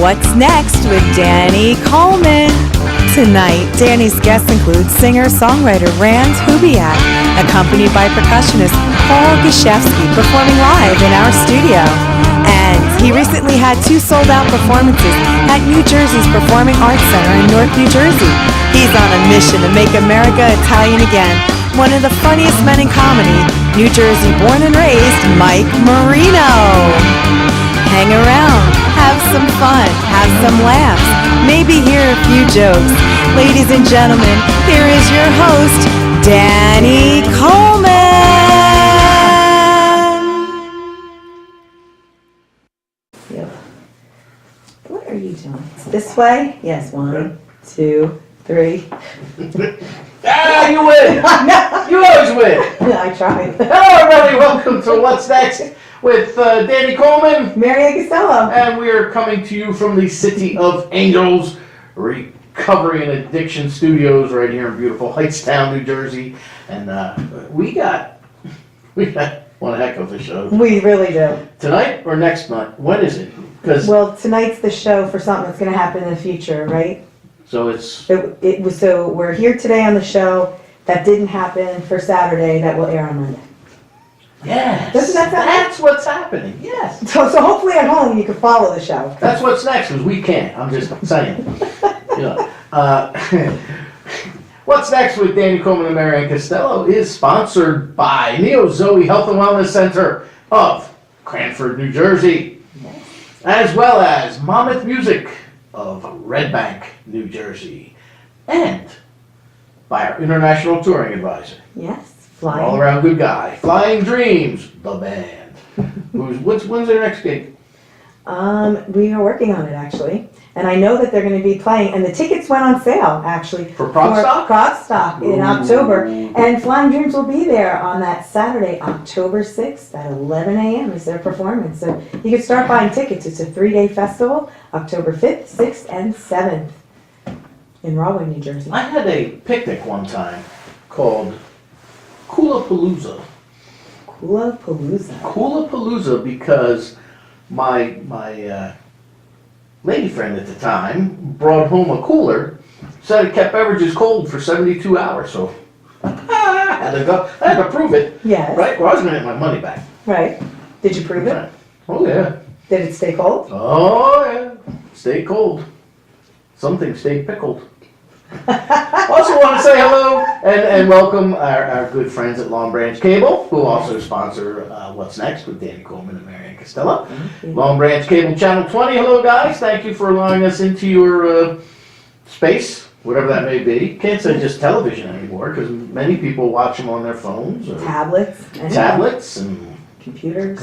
What's Next with Danny Coleman. Tonight, Danny's guests include singer-songwriter Random Hubiak, accompanied by percussionist Paul Gashevsky, performing live in our studio. And he recently had 2 sold-out performances at New Jersey's Performing Arts Center in Newark, New Jersey. He's on a mission to make America Italian again. One of the funniest men in comedy, New Jersey born and raised, Mike Marino. Hang around, have some fun, have some laughs, maybe hear a few jokes. Ladies and gentlemen, here is your host, Danny Coleman. Yep. What are you doing? This way? Yes, 1, 2, 3. Ah, you win! You always win! I tried. Hello everybody, welcome to What's Next with Danny Coleman. Maryann Castello. And we are coming to you from the City of Angels Recovery and Addiction Studios right here in beautiful Hightstown, New Jersey. And we got one heck of a show. We really do. Tonight or next night? When is it? Well, tonight's the show for something that's going to happen in the future, right? So it's... It was, so we're here today on the show that didn't happen for Saturday that will air on Monday. Yes! Doesn't that sound That's what's happening, yes! So hopefully at home you can follow the show. That's what's next, because we can't. I'm just saying. What's Next with Danny Coleman and Maryann Castello is sponsored by Neo Zoe Health and Wellness Center of Cranford, New Jersey, as well as Monmouth Music of Red Bank, New Jersey, and by our international touring advisor. Yes, flying. All around good guy. Flying Dreams, the band. When's their next gig? We are working on it actually, and I know that they're going to be playing. And the tickets went on sale actually For Progstock in October. And Flying Dreams will be there on that Saturday, October 6th at 11 a.m. is their performance. So you can start buying tickets. It's a 3-day festival, October 5th, 6th, and 7th in Rahway, New Jersey. I had a picnic one time called Coolapalooza. Coolapalooza. Coolapalooza because my lady friend at the time brought home a cooler, said it kept beverages cold for 72 hours, so I had to prove it. Yes. Right? Well, I was going to get my money back. Right. Did you prove it? Oh, yeah. Did it stay cold? Oh, yeah. Stay cold. Something stayed pickled. Also want to say hello and welcome our good friends at Long Branch Cable, who also sponsor What's Next with Danny Coleman and Maryann Castello. Long Branch Cable Channel 20, hello guys. Thank you for allowing us into your space, whatever that may be. Can't say just television anymore, because many people watch them on their phones. Or tablets and computers.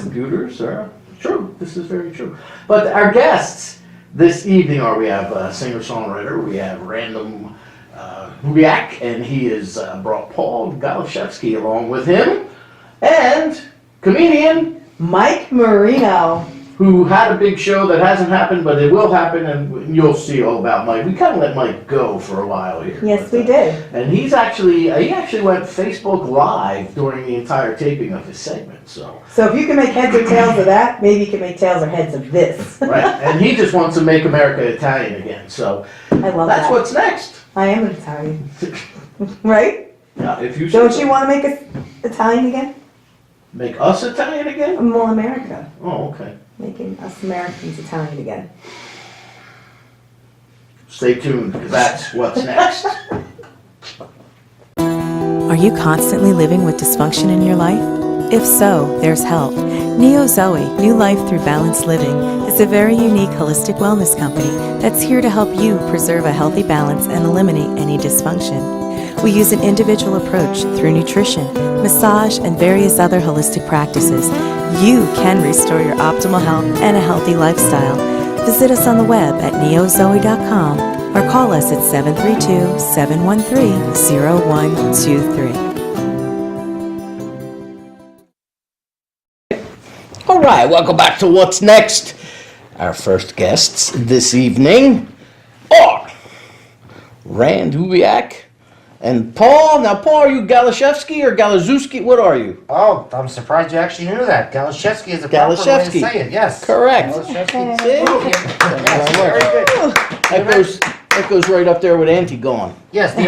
True, this is very true. But our guests this evening we have a singer-songwriter, we have Random Hubiak, and he has brought Paul Gashevsky along with him, and comedian Mike Marino, who had a big show that hasn't happened, but it will happen, and you'll see all about Mike. We kind of let Mike go for a while here. Yes, we did. And he actually went Facebook Live during the entire taping of his segment. So if you can make heads or tails of that, maybe you can make tails or heads of this. Right, and he just wants to make America Italian again. So I love that. That's what's next. I am an Italian, right? Yeah, if you Don't you want to make us Italian again? Make us Italian again? Well, America. Oh, okay. Making us Americans Italian again. Stay tuned, because that's what's next. Are you constantly living with dysfunction in your life? If so, there's help. Neo Zoe, New Life Through Balanced Living, is a very unique holistic wellness company that's here to help you preserve a healthy balance and eliminate any dysfunction. We use an individual approach through nutrition, massage, and various other holistic practices. You can restore your optimal health and a healthy lifestyle. Visit us on the web at neozoe.com or call us at 732-713-0123. All right, welcome back to What's Next. Our first guests this evening are Random Hubiak And Paul, are you Galashevsky or Galazewski? What are you? Oh, I'm surprised you actually knew that. Galashevsky is the proper way to Galashevsky. say it. Yes. Correct. Galashevsky. See? Yes, very good. That goes right up there with Antigone. Yes, the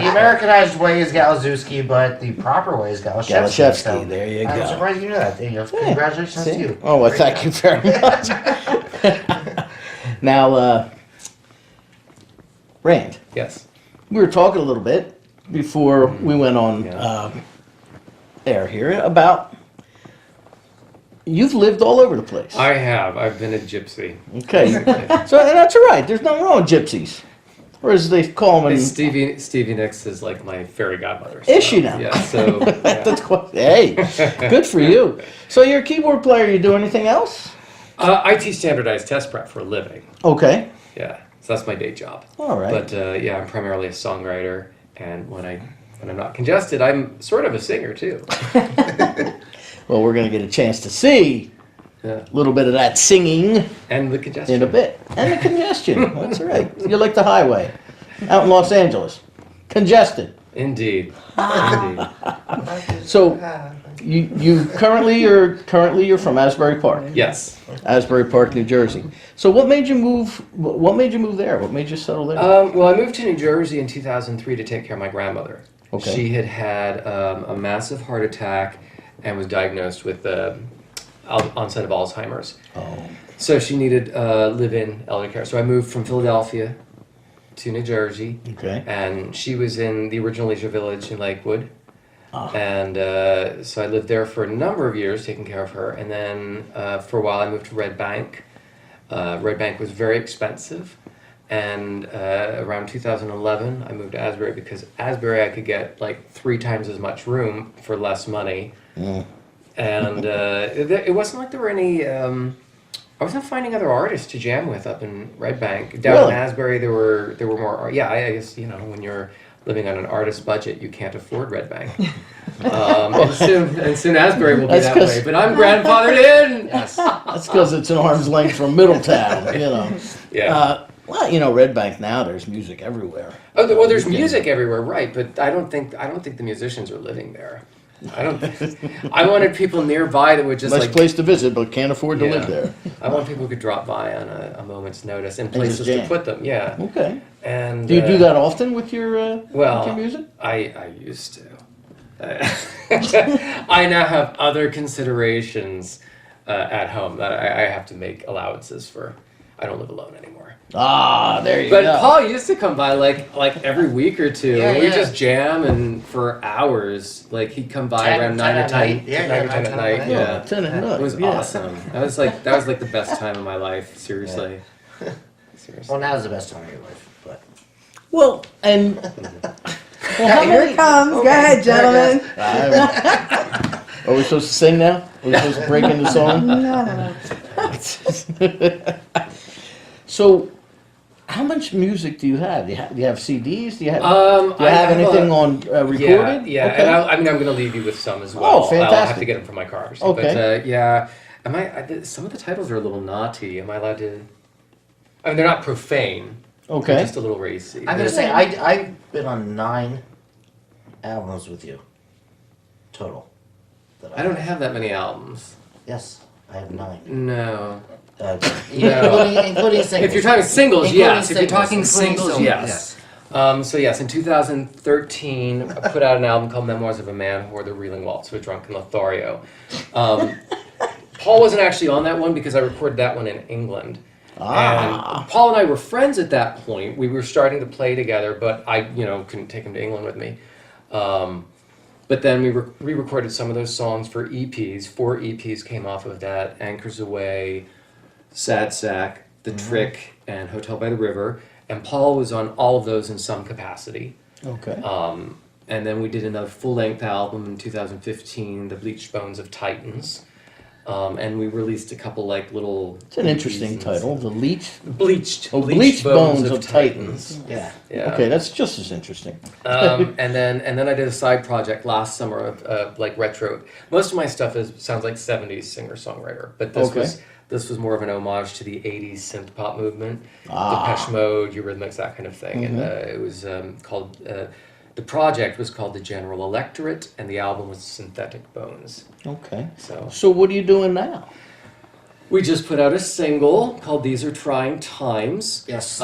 Americanized way is Galazewski, but the proper way is Galashevsky. Galashevsky, So there you I'm go. surprised you knew that. Congratulations to you. Oh, well, Very thank you very much. Now, Rand, Yes. we were talking a little bit before we went on air here about you've lived all over the place. I have. I've been a gypsy. Okay. So and that's all right. There's nothing wrong with gypsies. Or as they call them. Stevie Nicks is like my fairy godmother. Is she now? Yeah, so. Yeah. That's quite, hey, good for you. So you're a keyboard player. You do anything else? I teach standardized test prep for a living. Okay. Yeah, so that's my day job. All right. But yeah, I'm primarily a songwriter, and when I'm not congested, I'm sort of a singer too. Well, we're going to get a chance to see Yeah. a little bit of that singing And the congestion. in a bit. And the congestion. That's right. You're like the highway out in Los Angeles. Congested. Indeed. Indeed. So you you're from Asbury Park. Yes. Asbury Park, New Jersey. So what made you move there? What made you settle there? Well, I moved to New Jersey in 2003 to take care of my grandmother. Okay. She had a massive heart attack and was diagnosed with onset of Alzheimer's. Oh. So she needed live-in elder care. So I moved from Philadelphia to New Jersey. Okay. And she was in the original Leisure Village in Lakewood. Ah. And so I lived there for a number of years taking care of her. And then for a while I moved to Red Bank. Red Bank was very expensive. And around 2011 I moved to Asbury because Asbury I could get like 3 times as much room for less money. Mm. And it wasn't like there were any... I wasn't finding other artists to jam with up in Red Bank. Down Really? in Asbury, there were more. Yeah, I guess when you're living on an artist budget, you can't afford Red Bank. And soon Asbury will be That's that 'cause- way. But I'm grandfathered in. Yes. That's because it's an arm's length from Middletown, Yeah. Well, Red Bank now, there's music everywhere. Oh, well, there's music everywhere, right? But I don't think the musicians are living there. I wanted people nearby that would just Nice like. place to visit, but can't afford to Yeah. live there. I want people who could drop by on a moment's notice and just places to jam. put them. Yeah. Okay. And Do you do that often with your Well, music? I used to. I now have other considerations at home that I have to make allowances for. I don't live alone anymore. Ah, there you But go. Paul used to come by like every week or two. Yeah, We yeah. just jam and for hours. Like he'd come by 10 around 9 or at 10, night. Yeah, 9 or yeah, 10 at 10 night. at Yeah. night. 10 and It was yeah. awesome. That was like the best time of my life. Seriously. Seriously. Well, now's the best time of your life, but. Well, and Here it comes. Go ahead, gentlemen. are we supposed to sing now? Are we supposed to break into song? No. So, how much music do you have? Do you have CDs? Do you have, I have have anything a- on recorded? Yeah. Okay. And I'm going to leave you with some as well. Oh, I'll fantastic. have to get them from my car. Obviously. Okay. But yeah, some of the titles are a little naughty. Am I allowed to? I mean, they're not profane. Okay. They're just a little racy. I'm gonna say I've been on 9 albums with you, total. I don't have that many albums. Yes, I have 9. No. Including singles. If you're talking singles, Including yes. If you're singles, talking including singles, singles, yes. So yes, in 2013, I put out an album called Memoirs of a Man Who Wore the Reeling Waltz of a Drunken Lothario. Paul wasn't actually on that one because I recorded that one in England. And Paul and I were friends at that point. We were starting to play together, but I, couldn't take him to England with me. But then we re-recorded some of those songs for EPs. 4 EPs came off of that: Anchors Away, Sad Sack, The Trick, and Hotel by the River. And Paul was on all of those in some capacity. Okay. And then we did another full-length album in 2015, The Bleached Bones of Titans. And we released a couple little... It's an interesting title. The Bleached Bones of Titans. Yeah. Yeah. Okay, that's just as interesting. And then I did a side project last summer of retro. Most of my stuff sounds like 70s singer-songwriter, but this This was more of an homage to the 80s synth pop movement, Ah. Depeche Mode, Eurythmics, that kind of thing. And it was called, the project was called The General Electorate, and the album was Synthetic Bones. Okay. So So what are you doing now? we just put out a single called These Are Trying Times. Yes.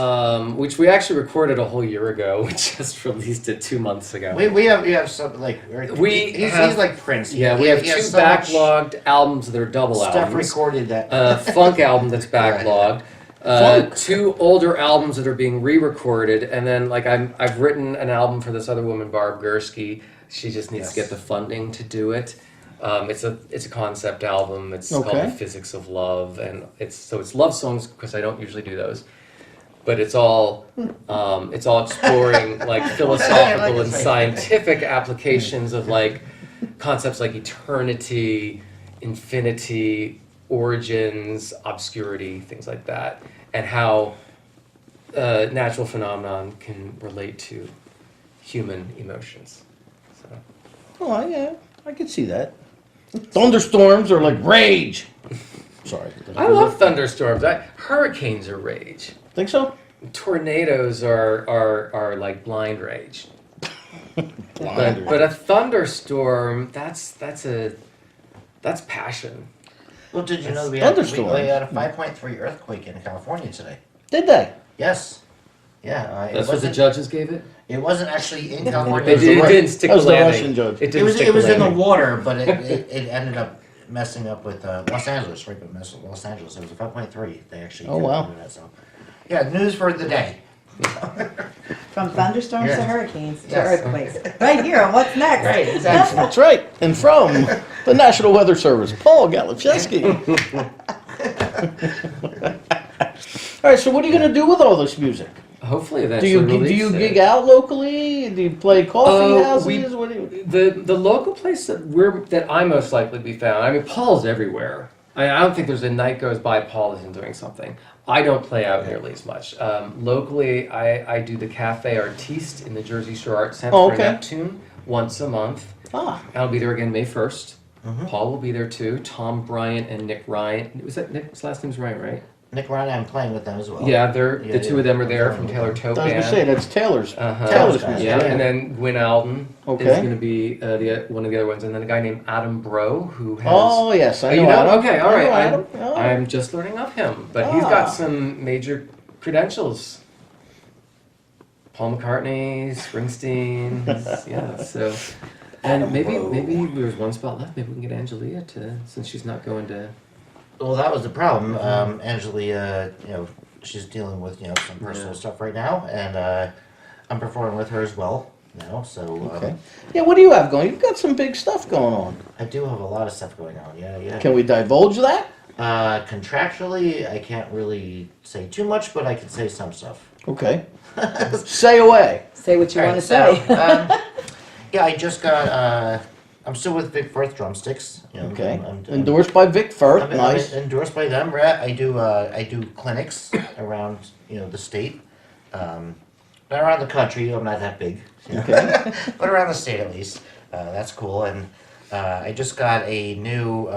Which we actually recorded a whole year ago. We just released it 2 months ago. We have some like he's like Prince. Yeah, we have He 2 has so much backlogged albums that are double stuff albums. recorded that. Funk album that's backlogged. 2 older albums that are being re-recorded, and then like I've written an album for this other woman, Barb Gursky. She just needs to get the funding to do it. It's a concept album. It's called The Physics of Love, and it's love songs because I don't usually do those. But it's all exploring like philosophical and scientific applications of like concepts like eternity, infinity, origins, obscurity, things like that, and how natural phenomenon can relate to human emotions. So. Oh, yeah, I can see that. Thunderstorms are like rage. Sorry. I love thunderstorms. Hurricanes are rage. Think so? Tornadoes are like blind rage. But a thunderstorm, that's passion. Well, did you know we thunderstorm. had a 5.3 earthquake in California today? Did they? Yes. Yeah. That's what the judges gave it? It wasn't actually in California. It didn't stick That the was the landing. Russian judge. It was in the water, but it ended up messing up with Los Angeles, right? But Los Angeles, it was a 5.3. They actually. Oh, wow. That, so. Yeah, news for the day. From thunderstorms to hurricanes to Yes. earthquakes. Right here, what's next? Right, exactly. That's right. And from the National Weather Service, Paul Galachewski. All right, so what are you going to do with all this music? Hopefully Do eventually you release it. gig out locally? Do you play coffee houses? What do you? The local place that I most likely be found. I mean, Paul's everywhere. I don't think there's a night goes by Paul isn't doing something. I don't play out nearly as much. Locally, I do the Cafe Artiste in the Jersey Shore Arts Center Oh, for okay. Neptune once a month. Ah, I'll be there again May 1st. Paul will be there too. Tom Bryant and Nick Ryan. Was that Nick's last name's Ryan, right? Nick Ryan, I'm playing with them as well. Yeah, the two of them are there Yeah. from Taylor Tote I was Band. gonna say that's Taylor's. Uh-huh. Taylor's Yeah, music. Yeah, and then Gwyn Alden Okay. is going to be one of the other ones, and then a guy named Adam Bro who has. Oh yes, I know. you know? Adam. Okay, all I right. know Adam. Oh. I'm just learning of him, but he's got some major credentials. Paul McCartney, Springsteen, yeah. So, and maybe there's one spot left. Maybe we can get Angelia since she's not going to. Well, that was the problem. Angelia, she's dealing with some personal stuff right now, and I'm performing with her as well. So Okay. Yeah, what do you have going? You've got some big stuff going on. I do have a lot of stuff going on. Yeah. Can we divulge that? Contractually, I can't really say too much, but I can say some stuff. Okay. Say away. Say what you All want to right, say. Yeah, I just got. I'm still with Vic Firth Drumsticks. Okay. I'm Endorsed by Vic Firth. I'm Nice. endorsed by them. I do clinics around the state, not around the country. I'm not that big, Okay. but around the state at least. That's cool. And I just got a new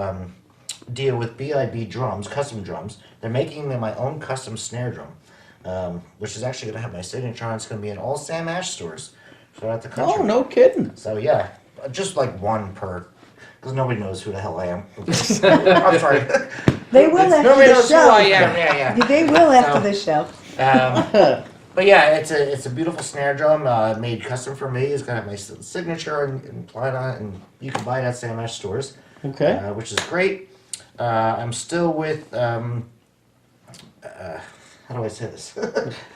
deal with BIB Drums, custom drums. They're making me my own custom snare drum, which is actually going to have my signature on. It's going to be in all Sam Ash stores throughout the country. Oh, no kidding. So yeah, just like one per, because nobody knows who the hell I am. I'm sorry. They will after Nobody the knows who I show. am. Yeah. They will after So- the show. But yeah, it's a beautiful snare drum made custom for me. It's got my signature and implied on it, and you can buy it at Sam Ash stores, Okay. which is great. I'm still with how do I say this?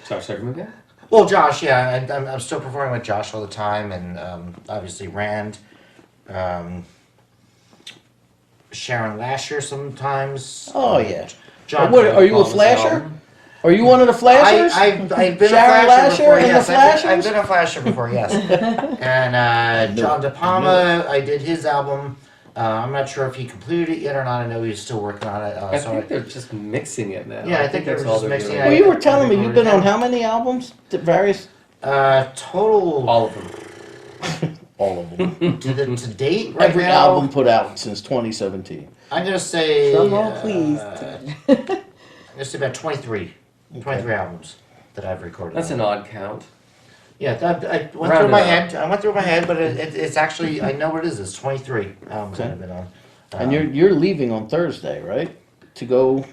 Josh Zuckerman? Well, Josh, yeah, I'm still performing with Josh all the time, and obviously Rand, Sharon Lasher sometimes. Oh, yeah. John. What, are you a flasher? Are you one of the flashers? I've been Sharon a flasher Lasher before. and Yes, the I've Flashers? been a flasher before. Yes. And John De Palma, I did his album. I'm not sure if he completed it yet or not. I know he's still working on it. I think they're just mixing it now. Yeah, I think they're that's just all they're mixing doing. it. Well, you were telling me I you've been on recorded how many albums? Various. total. All of them. All of them. To date, right Every now, album put out since 2017. I'm gonna say. Drum roll, please. I'm gonna say about 23. 23 albums that I've recorded. That's an odd count. Yeah, I went Round through my it up. head. I went through my head, but it's actually I know what it is. It's 23 albums that I've been on. And you're leaving on Thursday, right? To go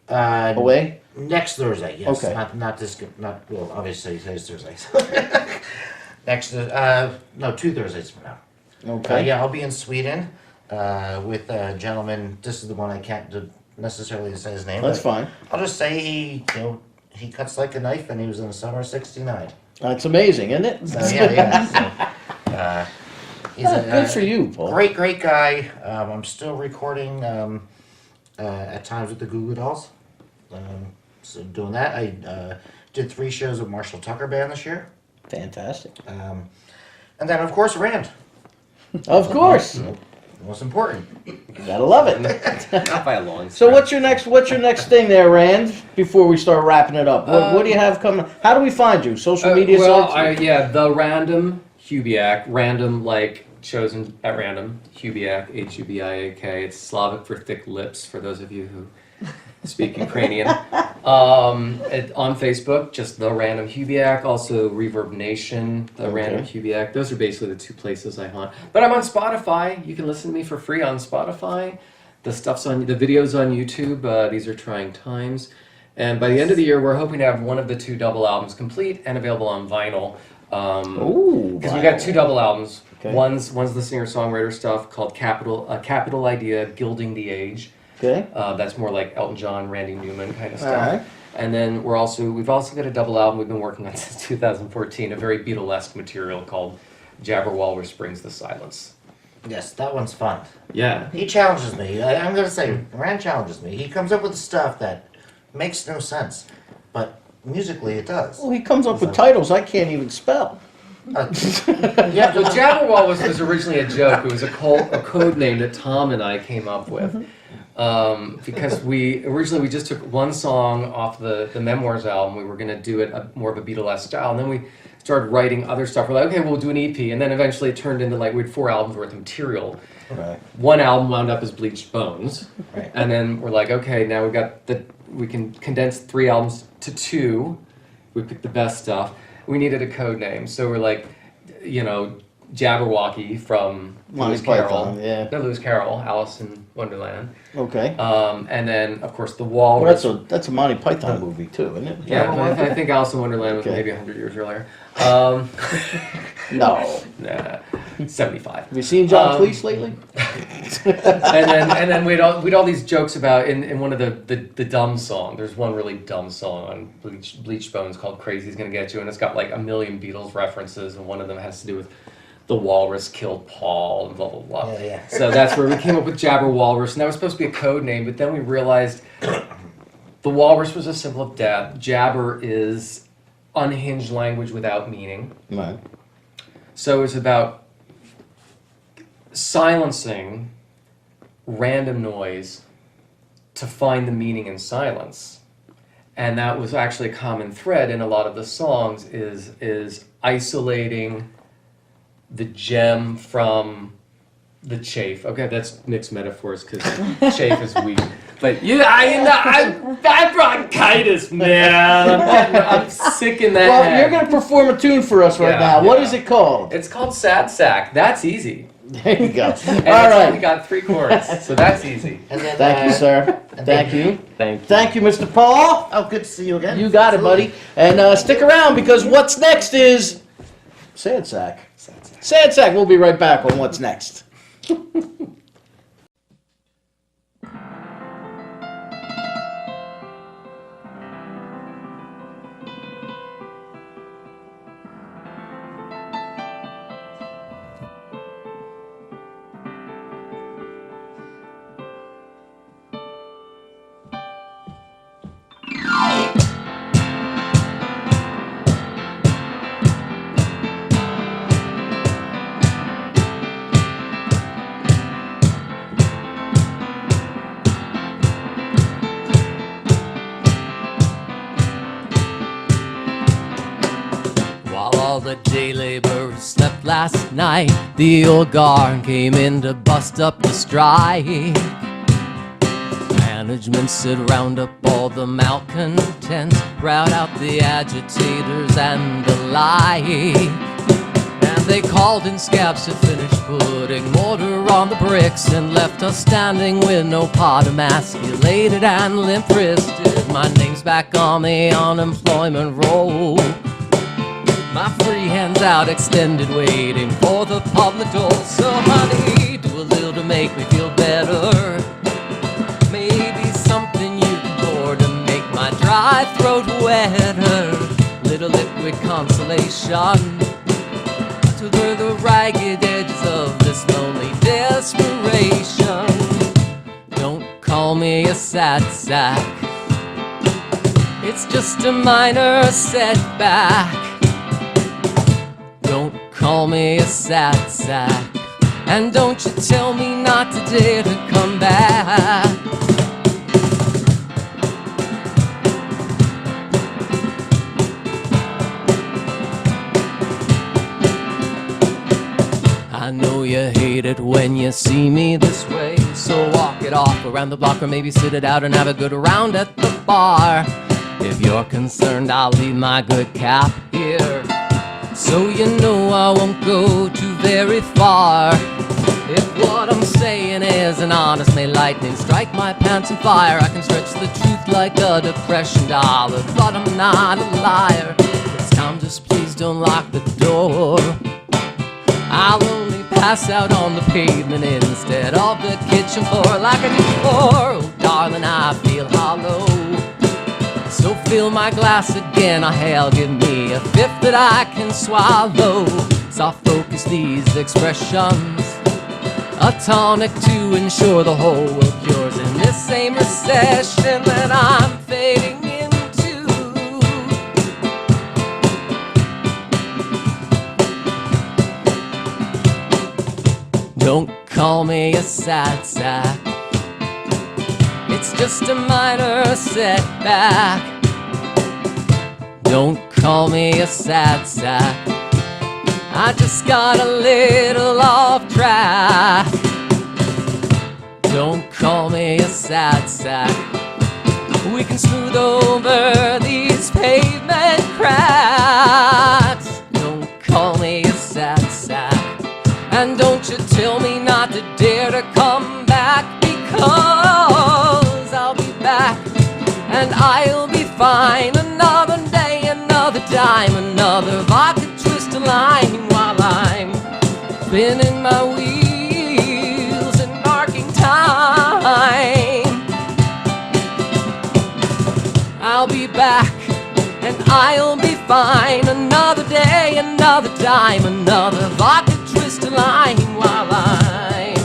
away? Next Thursday, yes. Okay. Not this. Not well. Obviously, today's Thursday. Next, 2 Thursdays from now. Okay. Yeah, I'll be in Sweden with a gentleman. This is the one I can't necessarily say his name. That's but fine. I'll just say he cuts like a knife, and he was in the summer of '69. That's amazing, isn't it? So yeah. So, he's Good for you, Paul. great guy. I'm still recording at times with the Goo Goo Dolls. So doing that, I did 3 shows with Marshall Tucker Band this year. Fantastic. And then, of course, Rand. Of course. Most important. You gotta love it. Not by a long So stretch. what's your next thing there, Rand? Before we start wrapping it up, what do you have coming? How do we find you? Social media sites? The Random Hubiak, random like chosen at random, Hubiak, Hubiak. It's Slavic for thick lips, for those of you who speak Ukrainian. On Facebook, just the Random Hubiak. Also Reverb Nation, the Random Hubiak. Those are basically the 2 places I haunt. But I'm on Spotify. You can listen to me for free on Spotify. The videos on YouTube. These are trying times. And by the end of the year, we're hoping to have one of the 2 double albums complete and available on vinyl. Because we got 2 double albums. Okay. One's the singer-songwriter stuff called Capital Idea, Gilding the Age. Okay. That's more like Elton John, Randy Newman kind of stuff. All right. And then we've also got a double album we've been working on since 2014, a very Beatlesque material called Jabber Walrus Brings the Silence. Yes, that one's fun. Yeah. He challenges me. I'm going to say, Rand challenges me. He comes up with stuff that makes no sense, but musically it does. Well, he comes up with titles I can't even spell. Yeah, well, Jabber Walrus was originally a joke. It was a code name that Tom and I came up with. Because we just took one song off the Memoirs album. We were going to do it more of a Beatlesque style, and then we started writing other stuff. We're like, okay, we'll do an EP, and then eventually it turned into like we had 4 albums worth of material. Right. One album wound up as Bleached Bones, Right. and then we're like, okay, now we can condense 3 albums to 2. We picked the best stuff. We needed a code name, so we're like, Jabberwocky from Monty Lewis Carroll. Python, yeah. No, Lewis Carroll, Alice in Wonderland. Okay. And then, of course, the Well, Walrus. that's a Monty Python movie too, isn't it? Yeah, but I think Alice in Wonderland was Okay. maybe 100 years earlier. No. Nah, 75. Have you seen John Cleese lately? and then we'd all these jokes about in one of the dumb song. There's one really dumb song on Bleached Bones called "Crazy's Gonna Get You," and it's got like a million Beatles references, and one of them has to do with the walrus killed Paul and blah blah blah. Yeah. So that's where we came up with Jabber Walrus, and that was supposed to be a code name, but then we realized the walrus was a symbol of death. Jabber is unhinged language without meaning. Right. So it's about silencing random noise to find the meaning in silence. And that was actually a common thread in a lot of the songs is isolating the gem from the chaff. Okay, that's mixed metaphors because chaff is weak. But yeah, I bronchitis, man. I'm sick in that Well, head. you're going to perform a tune for us right Yeah, now. What yeah. is it called? It's called Sad Sack. That's easy. There you go. And All it's only right. got 3 chords, so that's easy. And then, Thank you, sir. Thank you. Thank you. Thank you, Mr. Paul. Oh, good to see you again. You got it, buddy. And stick around because what's next is Sad Sack. Sad Sack. We'll be right back on What's Next. While all the day laborers slept last night. The old guard came in to bust up the strike. Management said round up all the malcontents, rout out the agitators and the like. And they called in scabs to finish putting mortar on the bricks, and left us standing with no pot, emasculated and limp-wristed. My name's back on the unemployment roll, my free hands out extended, waiting for the public door. So honey, do a little to make me feel better. Maybe something you can pour to make my dry throat wetter. Little liquid consolation to blur the ragged edges of this lonely desperation. Don't call me a sad sack, it's just a minor setback. Don't call me a sad sack, and don't you tell me not to dare to come back. I know you hate it when you see me this way, so walk it off around the block, or maybe sit it out and have a good round at the bar. If you're concerned, I'll leave my good cap here, so you know I won't go too very far. If what I'm saying is an honest, may lightning strike my pants on fire. I can stretch the truth like a depression dollar, but I'm not a liar. This time just please don't lock the door, I'll only pass out on the pavement instead of the kitchen floor like I did before. Oh darling, I feel hollow, so fill my glass again. Oh hell, give me a fifth that I can swallow. Soft focus these expressions, a tonic to ensure the whole world cures in this same recession that I'm fading into. Don't call me a sad sack, it's just a minor setback. Don't call me a sad sack, I just got a little off track. Don't call me a sad sack, we can smooth over these pavement cracks. Don't call me a sad sack, and don't you tell me not to dare to come back, because I'll be back and I'll be fine. Another day, another dime, another vodka twist of lime, while I'm spinning my wheels and marking time. I'll be back and I'll be fine. Another day, another dime, another vodka twist of lime, while I'm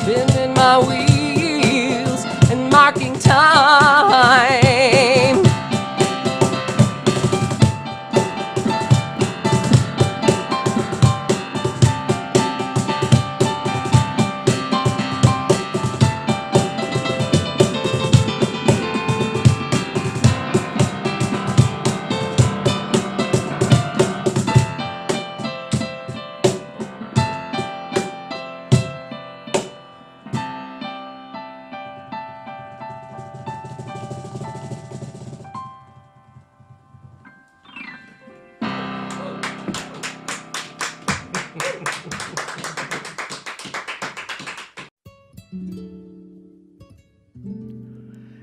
spinning my wheels and marking time.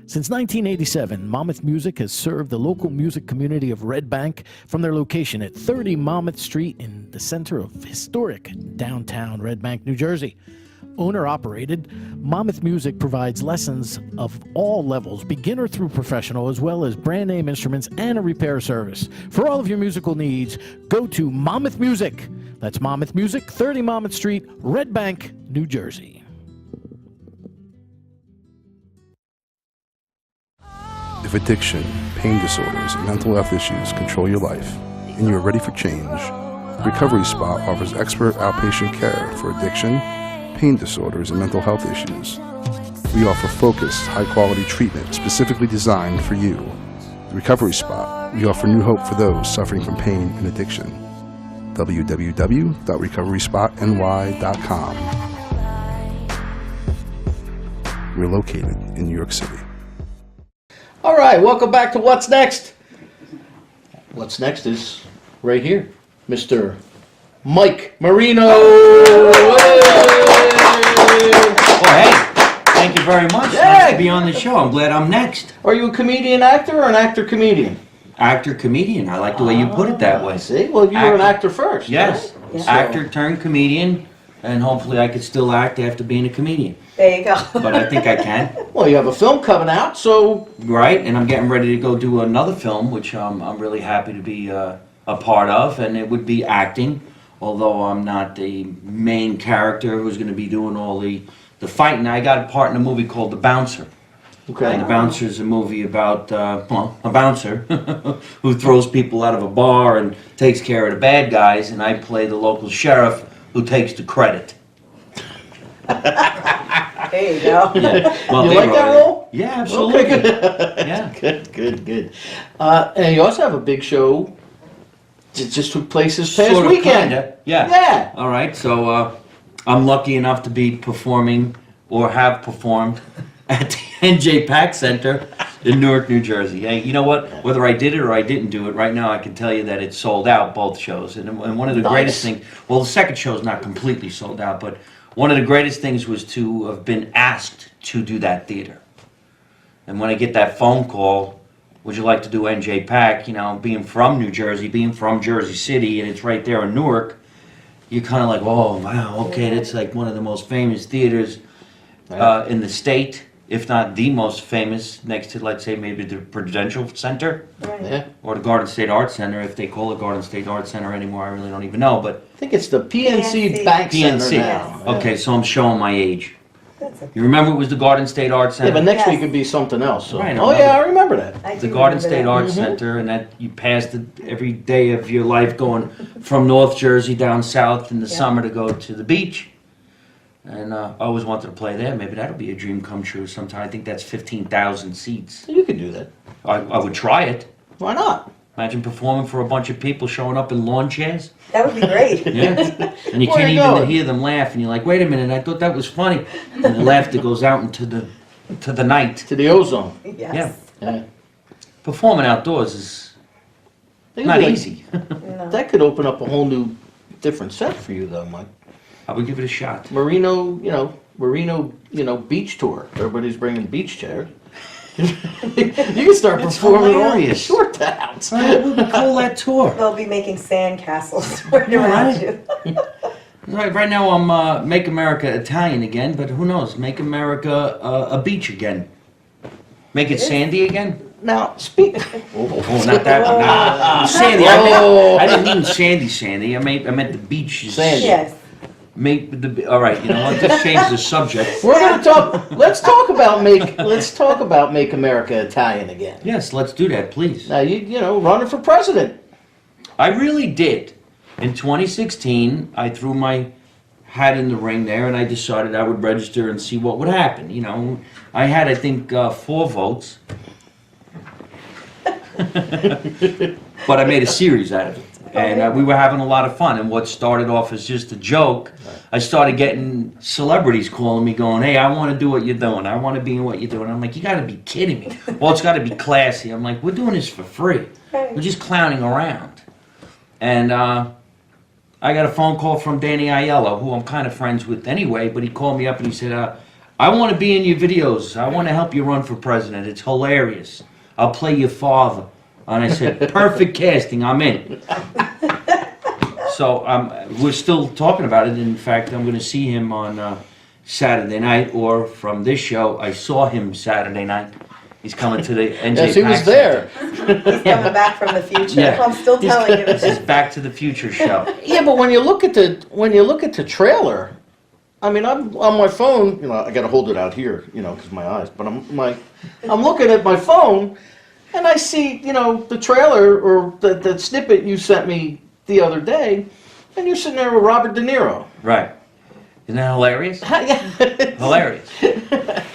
Since 1987, Monmouth Music has served the local music community of Red Bank from their location at 30 Monmouth Street in the center of historic downtown Red Bank, New Jersey. Owner-operated, Monmouth Music provides lessons of all levels, beginner through professional, as well as brand-name instruments and a repair service. For all of your musical needs, go to Monmouth Music. That's Monmouth Music, 30 Monmouth Street, Red Bank, New Jersey. If addiction, pain disorders, and mental health issues control your life, and you are ready for change, Recovery Spot offers expert outpatient care for addiction, pain disorders, and mental health issues. We offer focused, high-quality treatment specifically designed for you. The Recovery Spot, we offer new hope for those suffering from pain and addiction. www.recoveryspotny.com. We're located in New York City. All right, welcome back to What's Next. What's next is right here, Mr. Mike Marino. Oh, hey, thank you very much. Yay. Nice to be on the show. I'm glad I'm next. Are you a comedian actor or an actor comedian? Actor, comedian. I like the way you put it that way. See, well, you were an actor first. Yes, right? So- actor turned comedian, and hopefully I could still act after being a comedian. There you go. But I think I can. Well, you have a film coming out, so Right, and I'm getting ready to go do another film, which I'm really happy to be a part of, and it would be acting, although I'm not the main character who's going to be doing all the fighting. I got a part in a movie called The Bouncer. okay. And The Bouncer is a movie about a bouncer who throws people out of a bar and takes care of the bad guys, and I play the local sheriff who takes the credit. There you go. Yeah. Well, You they like wrote that it. role? Yeah, absolutely. Okay. Yeah. Good. And you also have a big show that just took place this past Sort of, weekend. kinda, yeah. Yeah. All right, so I'm lucky enough to be performing or have performed at the NJ Pack Center in Newark, New Jersey. Hey, you know what? Whether I did it or I didn't do it, right now I can tell you that it's sold out, both shows. And one of the Nice. greatest things, well, the second show is not completely sold out, but one of the greatest things was to have been asked to do that theater. And when I get that phone call, would you like to do NJ Pack, you know, being from New Jersey, being from Jersey City, and it's right there in Newark, you're kind of like, oh, wow, okay, that's like one of the most famous theaters in the state, if not the most famous, next to, let's say, maybe the Prudential Center Yeah. or the Garden State Arts Center, if they call it Garden State Arts Center anymore, I really don't even know, but I think it's the PNC PNC. Bank Center PNC. now. Okay, so I'm showing my age. That's okay. You remember it was the Garden State Arts Yeah, Center? but next Yes. week could be something else. So. Right, Oh yeah, I remember that. I The do Garden remember State that. Arts Center, and that you passed it every day of your life going from North Jersey down south in the Yeah. summer to go to the beach. And I always wanted to play there. Maybe that'll be a dream come true sometime. I think that's 15,000 seats. You could do that. I would try it. Why not? Imagine performing for a bunch of people showing up in lawn chairs. That would be great. Yeah. And you Where can't you even going? hear them laugh. And you're like, wait a minute, I thought that was funny. And the laughter goes out into the night. To the ozone. Yes. Yeah. Yeah. Performing outdoors is Think not like- easy. No. That could open up a whole new, different set for you, though, Mike. I would give it a shot. Marino, beach tour. Everybody's bringing beach chairs. You can start That's performing all your hilarious. short towns. What would we call that tour? They'll be making sand castles right Yeah, around right. you. Right now I'm Make America Italian again, but who knows? Make America a beach again. Make it sandy again? Now, speak. Oh, not that one. Nah. Sandy. I didn't mean sandy. I meant the beach. Sandy. Yes. All right. You know what? Let's change the subject. We're gonna talk. Let's talk about Make America Italian again. Yes, let's do that, please. Now running for president. I really did. In 2016, I threw my hat in the ring there, and I decided I would register and see what would happen. You know, I had, I think, 4 votes. But I made a series out of it. And we were having a lot of fun. And what started off as just a joke, I started getting celebrities calling me going, hey, I want to do what you're doing. I want to be in what you're doing. I'm like, you got to be kidding me. Well, it's got to be classy. I'm like, we're doing this for free. We're just clowning around. And I got a phone call from Danny Aiello, who I'm kind of friends with anyway, but he called me up and he said, I want to be in your videos. I want to help you run for president. It's hilarious. I'll play your father. And I said, perfect casting, I'm in. So we're still talking about it. In fact, I'm going to see him on Saturday night, or from this show, I saw him Saturday night. He's coming to the NJ Yes, he was Pack there. He's coming back from the future. Yeah. I'm still telling you This is this. Back to the Future show. Yeah, but when you look at the trailer, I mean, I'm on my phone. I got to hold it out here, because my eyes. But I'm looking at my phone, and I see, the trailer or the snippet you sent me the other day, and you're sitting there with Robert De Niro. Right. Isn't that hilarious? Yeah. Hilarious.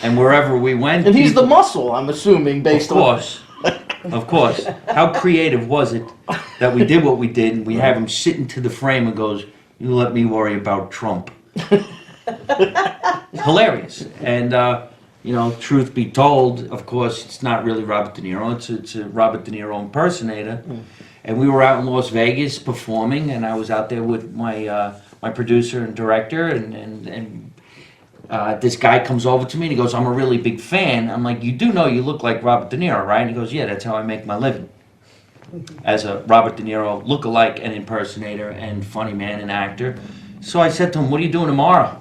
And wherever we went, And he's the people- muscle, I'm assuming, based Of course. Of course. How creative was it that we did what we did, and we have him sitting to the frame and goes, "You let me worry about Trump." Hilarious. And, truth be told, of course, it's not really Robert De Niro. It's a Robert De Niro impersonator. And we were out in Las Vegas performing, and I was out there with my producer and director, and this guy comes over to me and he goes, "I'm a really big fan." I'm like, "You do know you look like Robert De Niro, right?" And he goes, "Yeah, that's how I make my living." As a Robert De Niro look-alike and impersonator and funny man and actor. So I said to him, "What are you doing tomorrow?"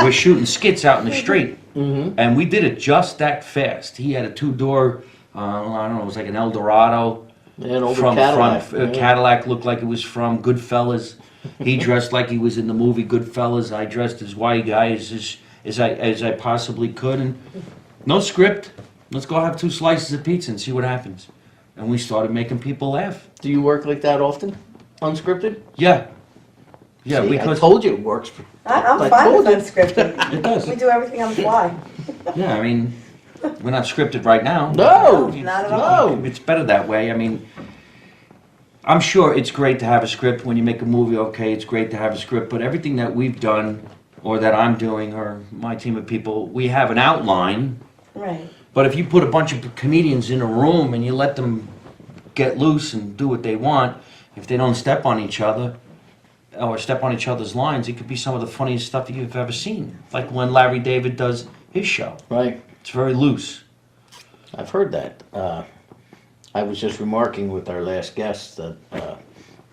"We're shooting skits out in the street." And we did it just that fast. He had a two-door, I don't know, it was like an Eldorado. Yeah, an older From Cadillac. Cadillac, looked like it was from Goodfellas. He dressed like he was in the movie Goodfellas. I dressed as white guy as I possibly could, and no script. Let's go have 2 slices of pizza and see what happens. And we started making people laugh. Do you work like that often? Unscripted? Yeah. Yeah, See, because I told you it works. I'm I fine with told you. unscripted. it does. We do everything on the fly. Yeah, I mean, we're not scripted right now. No, Not at all. no. It's better that way. I mean, I'm sure it's great to have a script when you make a movie. Okay, it's great to have a script, but everything that we've done, or that I'm doing, or my team of people, we have an outline. Right. But if you put a bunch of comedians in a room and you let them get loose and do what they want, if they don't step on each other or step on each other's lines, it could be some of the funniest stuff you've ever seen. Like when Larry David does his show. Right. It's very loose. I've heard that. I was just remarking with our last guest that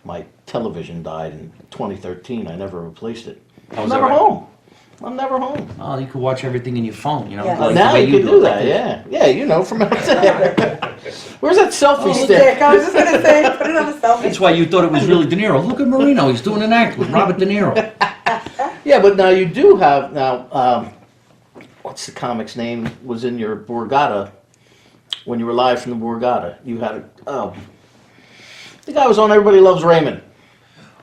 my television died in 2013. I never replaced it. Oh, I'm is that never right? home. I'm never home. Oh, you could watch everything in your phone, Yeah. like the Now way you can do that, it. yeah. Yeah, you know, from out there. Where's that selfie stick? Dick, I was just gonna say, put it on the selfie. That's why you thought it was really De Niro. Look at Marino, he's doing an act with Robert De Niro. Yeah, but now you do have, what's the comic's name, was in your Borgata, when you were live from the Borgata. You had the guy was on Everybody Loves Raymond.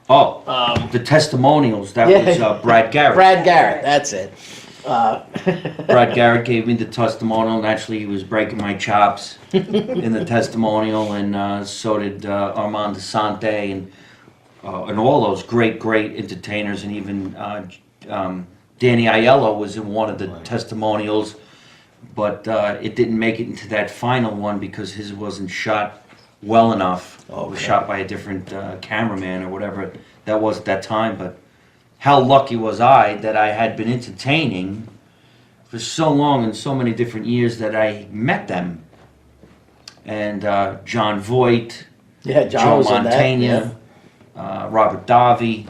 Oh, the testimonials, that was Brad Garrett. Brad Garrett, that's it. Brad Garrett gave me the testimonial. Naturally, he was breaking my chops in the testimonial, and so did Armand Asante and all those great entertainers, and even Danny Aiello was in one of the testimonials, but it didn't make it into that final one because his wasn't shot well enough. It was shot by a different cameraman or whatever that was at that time, but how lucky was I that I had been entertaining for so long and so many different years that I met them. And John Voight, Yeah, John Joe was in that. Mantegna, Robert Davi,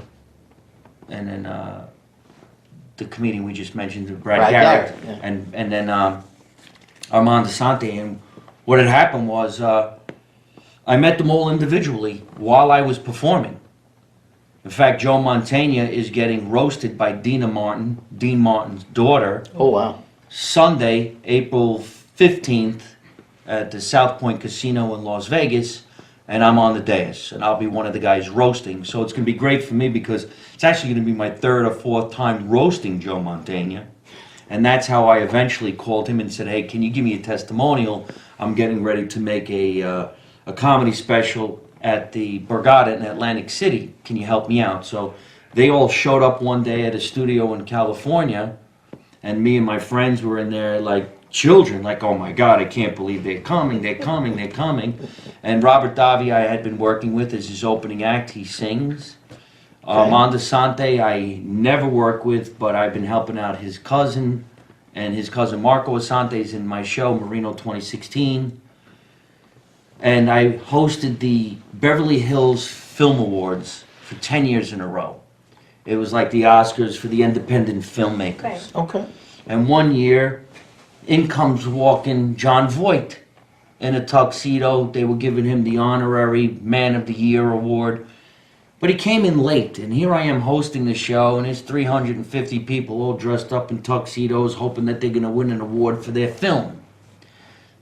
and then the comedian we just mentioned, Brad Garrett, yeah. and then Armand Asante. And what had happened was I met them all individually while I was performing. In fact, Joe Mantegna is getting roasted by Dean Martin's daughter, Oh, wow. Sunday, April 15th at the South Point Casino in Las Vegas, and I'm on the dais, and I'll be one of the guys roasting. So it's going to be great for me because it's actually going to be my 3rd or 4th time roasting Joe Mantegna. And that's how I eventually called him and said, "Hey, can you give me a testimonial? I'm getting ready to make a comedy special at the Borgata in Atlantic City. Can you help me out?" So they all showed up one day at a studio in California, and me and my friends were in there like children, like, "Oh my God, I can't believe they're coming, they're coming, they're coming." And Robert Davi I had been working with as his opening act. He sings. Armand Asante I never work with, but I've been helping out his cousin, and his cousin Marco Asante is in my show, Marino 2016. And I hosted the Beverly Hills Film Awards for 10 years in a row. It was like the Oscars for the independent filmmakers. Right. Okay. And one year, in comes walking John Voight in a tuxedo. They were giving him the honorary Man of the Year award. But he came in late, and here I am hosting the show, and there's 350 people all dressed up in tuxedos, hoping that they're going to win an award for their film.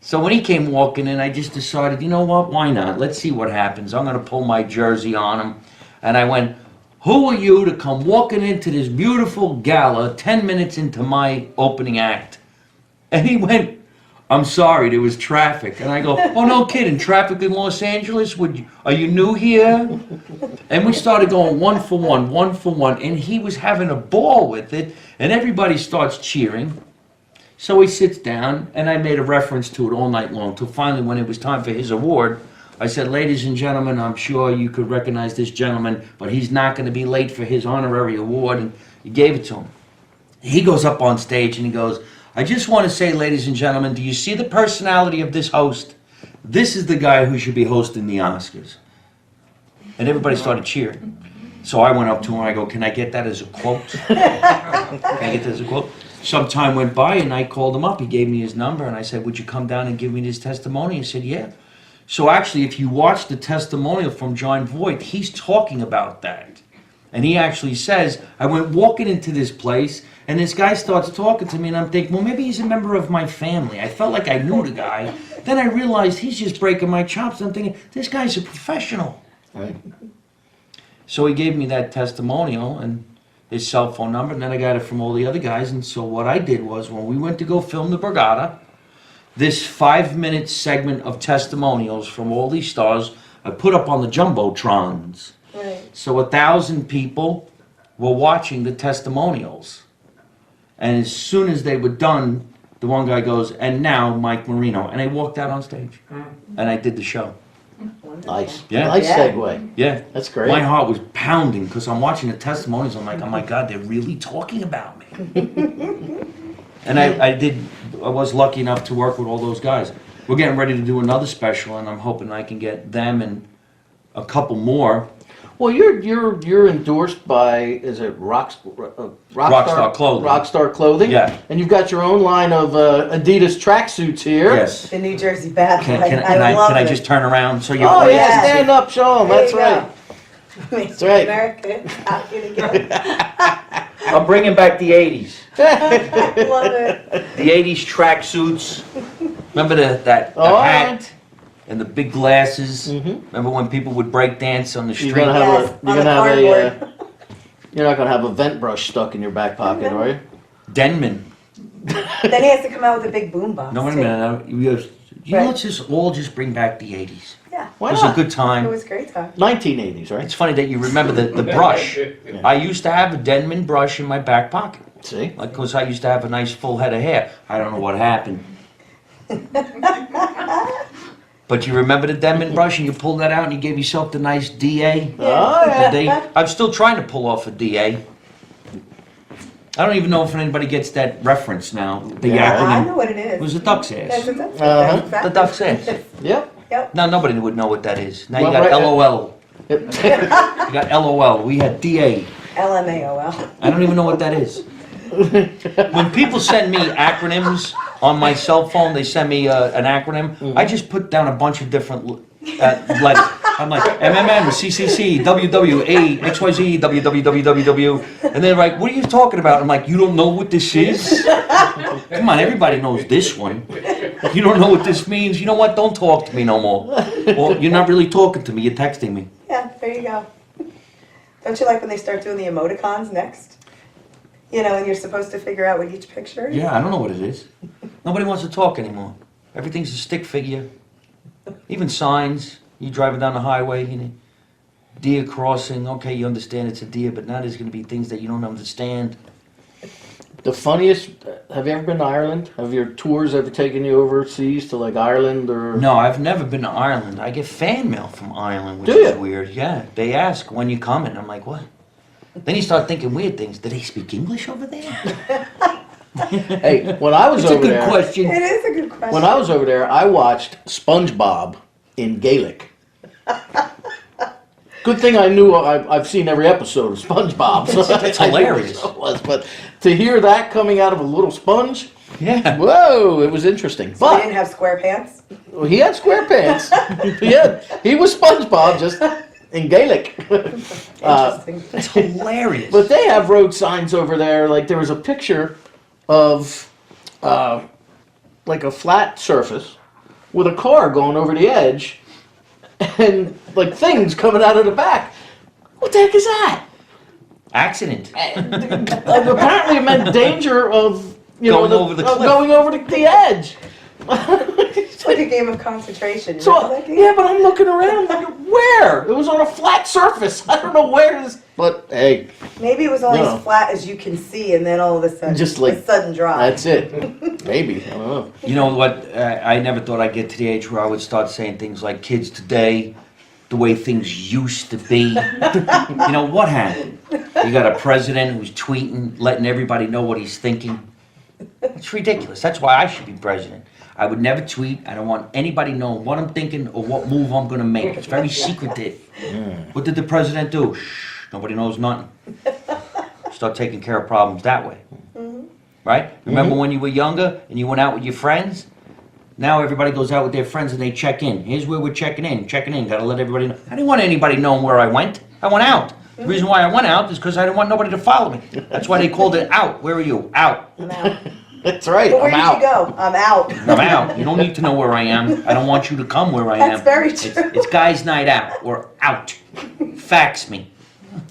So when he came walking in, I just decided, you know what, why not? Let's see what happens. I'm going to pull my jersey on him. And I went, "Who are you to come walking into this beautiful gala 10 minutes into my opening act?" And he went, I'm sorry, there was traffic. And I go, oh, no kidding, traffic in Los Angeles? Are you new here? And we started going one for one, and he was having a ball with it, and everybody starts cheering. So he sits down, and I made a reference to it all night long, till finally when it was time for his award, I said, ladies and gentlemen, I'm sure you could recognize this gentleman, but he's not going to be late for his honorary award, and he gave it to him. He goes up on stage and he goes, I just want to say, ladies and gentlemen, do you see the personality of this host? This is the guy who should be hosting the Oscars. And everybody started cheering. So I went up to him and I go, can I get that as a quote? Can I get that as a quote? Some time went by and I called him up. He gave me his number and I said, would you come down and give me this testimony? He said, yeah. So actually, if you watch the testimonial from John Voight, he's talking about that. And he actually says, I went walking into this place, and this guy starts talking to me, and I'm thinking, well, maybe he's a member of my family. I felt like I knew the guy. Then I realized he's just breaking my chops. I'm thinking, this guy's a professional. Right. So he gave me that testimonial and his cell phone number, and then I got it from all the other guys. And so what I did was, when we went to go film the Borgata, this 5-minute segment of testimonials from all these stars, I put up on the Jumbotrons. Right. So 1,000 people were watching the testimonials. And as soon as they were done, the one guy goes, and now Mike Marino. And I walked out on stage. And I did the show. Nice. Yeah. Nice Yeah. segue. Yeah. That's great. My heart was pounding because I'm watching the testimonials. I'm like, oh my God, they're really talking about me. And I was lucky enough to work with all those guys. We're getting ready to do another special, and I'm hoping I can get them and a couple more. Well, you're endorsed by, is it Rockstar Clothing. Rockstar Clothing. Yeah. And you've got your own line of Adidas tracksuits here. Yes. The New Jersey bad Can boy. I love I it. just turn around so you? Oh yeah, Yeah. stand up, show 'em. There That's you right. go. That's right. America, out here together. I'm bringing back the '80s. I love it. The '80s tracksuits. Remember the hat right. and the big glasses. Remember when people would break dance on the street? You're gonna have Yes, you're on gonna the have cardboard. you're not gonna have a vent brush stuck in your back pocket, are you? Denman. Then he has to come out with a big boombox. No, wait a too. minute. Right. Let's just all just bring back the '80s. Yeah, Why It was not? a good it time. was a great time. 1980s, right? It's funny that you remember the brush. I used to have a Denman brush in my back pocket. See? Like, because I used to have a nice full head of hair. I don't know what happened. But you remember the Denman brush, and you pulled that out and you gave yourself the nice DA? Oh yeah. The D? I'm still trying to pull off a DA. I don't even know if anybody gets that reference now. The Yeah. I acronym. know what it is. It was a duck's That's ass. a duck's Uh-huh. ass. Exactly. The duck's ass. Yep. Yep. Now nobody would know what that is. Now you Well, got right, LOL. You got LOL. We had DA. LMAOL. I don't even know what that is. When people send me acronyms on my cell phone, they send me an acronym. I just put down a bunch of different letters. I'm like MMN, CCC, WWA, XYZ, WWWWW, and they're like, "What are you talking about?" I'm like, "You don't know what this is? Come on, everybody knows this one. You don't know what this means. You know what? Don't talk to me no more. Well, you're not really talking to me. You're texting me." Yeah, there you go. Don't you like when they start doing the emoticons next? You know, and you're supposed to figure out what each picture is? Yeah, I don't know what it is. Nobody wants to talk anymore. Everything's a stick figure. Even signs. You driving down the highway, you know, deer crossing. Okay, you understand it's a deer, but now there's going to be things that you don't understand. The funniest. Have you ever been to Ireland? Have your tours ever taken you overseas to like Ireland or? No, I've never been to Ireland. I get fan mail from Ireland, which Do is you? weird. Yeah, they ask when you coming. I'm like, what? Then you start thinking weird things. Do they speak English over there? Hey, when I was It's a over good there, question. It is a good question. when I was over there, I watched SpongeBob in Gaelic. Good thing I knew I've seen every episode of SpongeBob. So It's I knew what hilarious. it was, but to hear that coming out of a little sponge, Yeah. whoa, it was interesting. So they But didn't have square pants? well, he had square pants. he was SpongeBob just in Gaelic. Interesting. It's hilarious. But they have road signs over there. Like there was a picture of like a flat surface with a car going over the edge and like things coming out of the back. What the heck is that? Accident. And apparently it meant danger of Going over the cliff. going over the edge. It's like a game of concentration. So, Remember that game? yeah, but I'm looking around, like, where? It was on a flat surface. I don't know where this. But hey, Maybe it was only No. as flat as you can see, and then all of a sudden, Just like- a sudden drop. that's it. Maybe, I don't know. You know what? I never thought I'd get to the age where I would start saying things like kids today, the way things used to be. You know, what happened? You got a president who's tweeting, letting everybody know what he's thinking. It's ridiculous. That's why I should be president. I would never tweet. I don't want anybody knowing what I'm thinking or what move I'm going to make. It's very secretive. What did the president do? Shh, nobody knows nothing. Start taking care of problems that way. Right? Remember when you were younger and you went out with your friends? Now everybody goes out with their friends and they check in. Here's where we're checking in. Gotta let everybody know. I didn't want anybody knowing where I went. I went out. The reason why I went out is because I didn't want nobody to follow me. That's why they called it out. Where are you? Out. I'm out. That's right. But where I'm did out. you go? I'm out. I'm out. You don't need to know where I am. I don't want you to come where I am. That's very true. It's guys' night out. We're out. Fax me.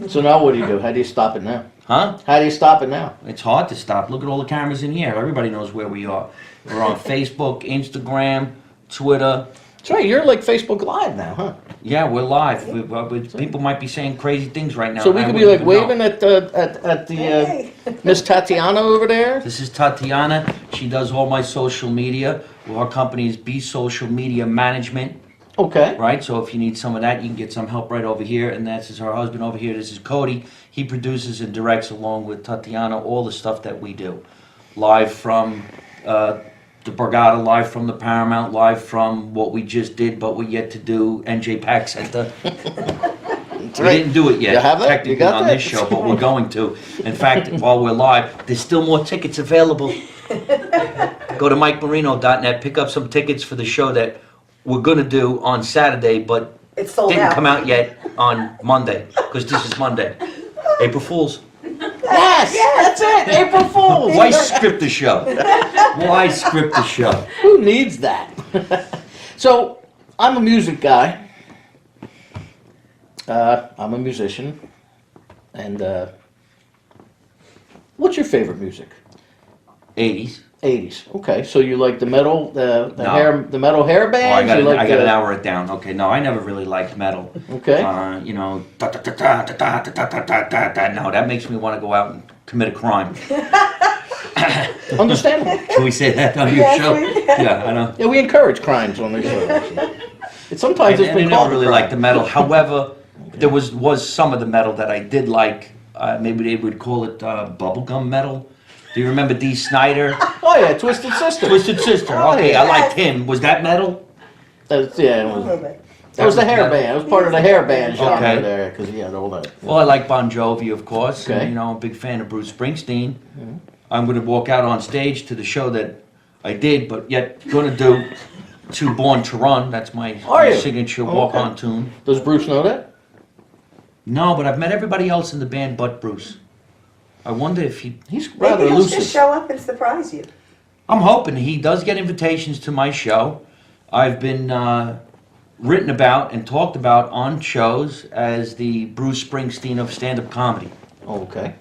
So now what do you do? How do you stop it now? Huh? How do you stop it now? It's hard to stop. Look at all the cameras in here. Everybody knows where we are. We're on Facebook, Instagram, Twitter. That's right. You're like Facebook Live now, huh? Yeah, we're live. People might be saying crazy things right now. So we I could be wouldn't like even know. waving at the Hey. Miss Tatiana over there. This is Tatiana. She does all my social media. Well, our company is B Social Media Management, Okay. right? So if you need some of that, you can get some help right over here. And this is her husband over here. This is Cody. He produces and directs along with Tatiana all the stuff that we do. Live from the Borgata, live from the Paramount, live from what we just did, but we're yet to do NJ Pack Center. We right. didn't do it yet, You have that? technically You got on that? this show, but we're going to. In fact, while we're live, there's still more tickets available. Go to MikeMarino.net, pick up some tickets for the show that we're gonna do on Saturday, but It's sold didn't out. come out yet on Monday, because this is Monday. April Fools. Yes, that's it. April Fool's. Why script the show? Why script the show? Who needs that? So, I'm a music guy. I'm a musician. And what's your favorite music? 80s. 80s. Okay, so you like the metal, the No. metal hair Oh, bands? I You like gotta the- narrow it down. Okay, no, I never really liked metal. Okay. You know, da da da da da da da da da da da. No, that makes me want to go out and commit a crime. Understandable. Can we say that on your Yes, show? we can. Yeah, I know. Yeah, we encourage crimes on this show. Sometimes it's And been I called never really a crime. liked the metal. However, there was some of the metal that I did like. Maybe they would call it bubblegum metal. Do you remember Dee Snider? Oh yeah, Twisted Sister. Twisted Sister. Oh, Okay, yeah. I liked him. Was that metal? That's, yeah, it A little was, bit. that was the hair metal. band. It was part of the hair band genre Okay. there, because he had all that. Well, I like Bon Jovi, of course. Okay. And, you know, I'm a big fan of Bruce Springsteen. I'm going to walk out on stage to the show that I did, but yet going to do to Born to Run. That's my Are you? signature Okay. walk-on tune. Does Bruce know that? No, but I've met everybody else in the band but Bruce. I wonder if he... He's rather Maybe he'll elusive. just show up and surprise you. I'm hoping he does get invitations to my show. I've been written about and talked about on shows as the Bruce Springsteen of stand-up comedy, Okay.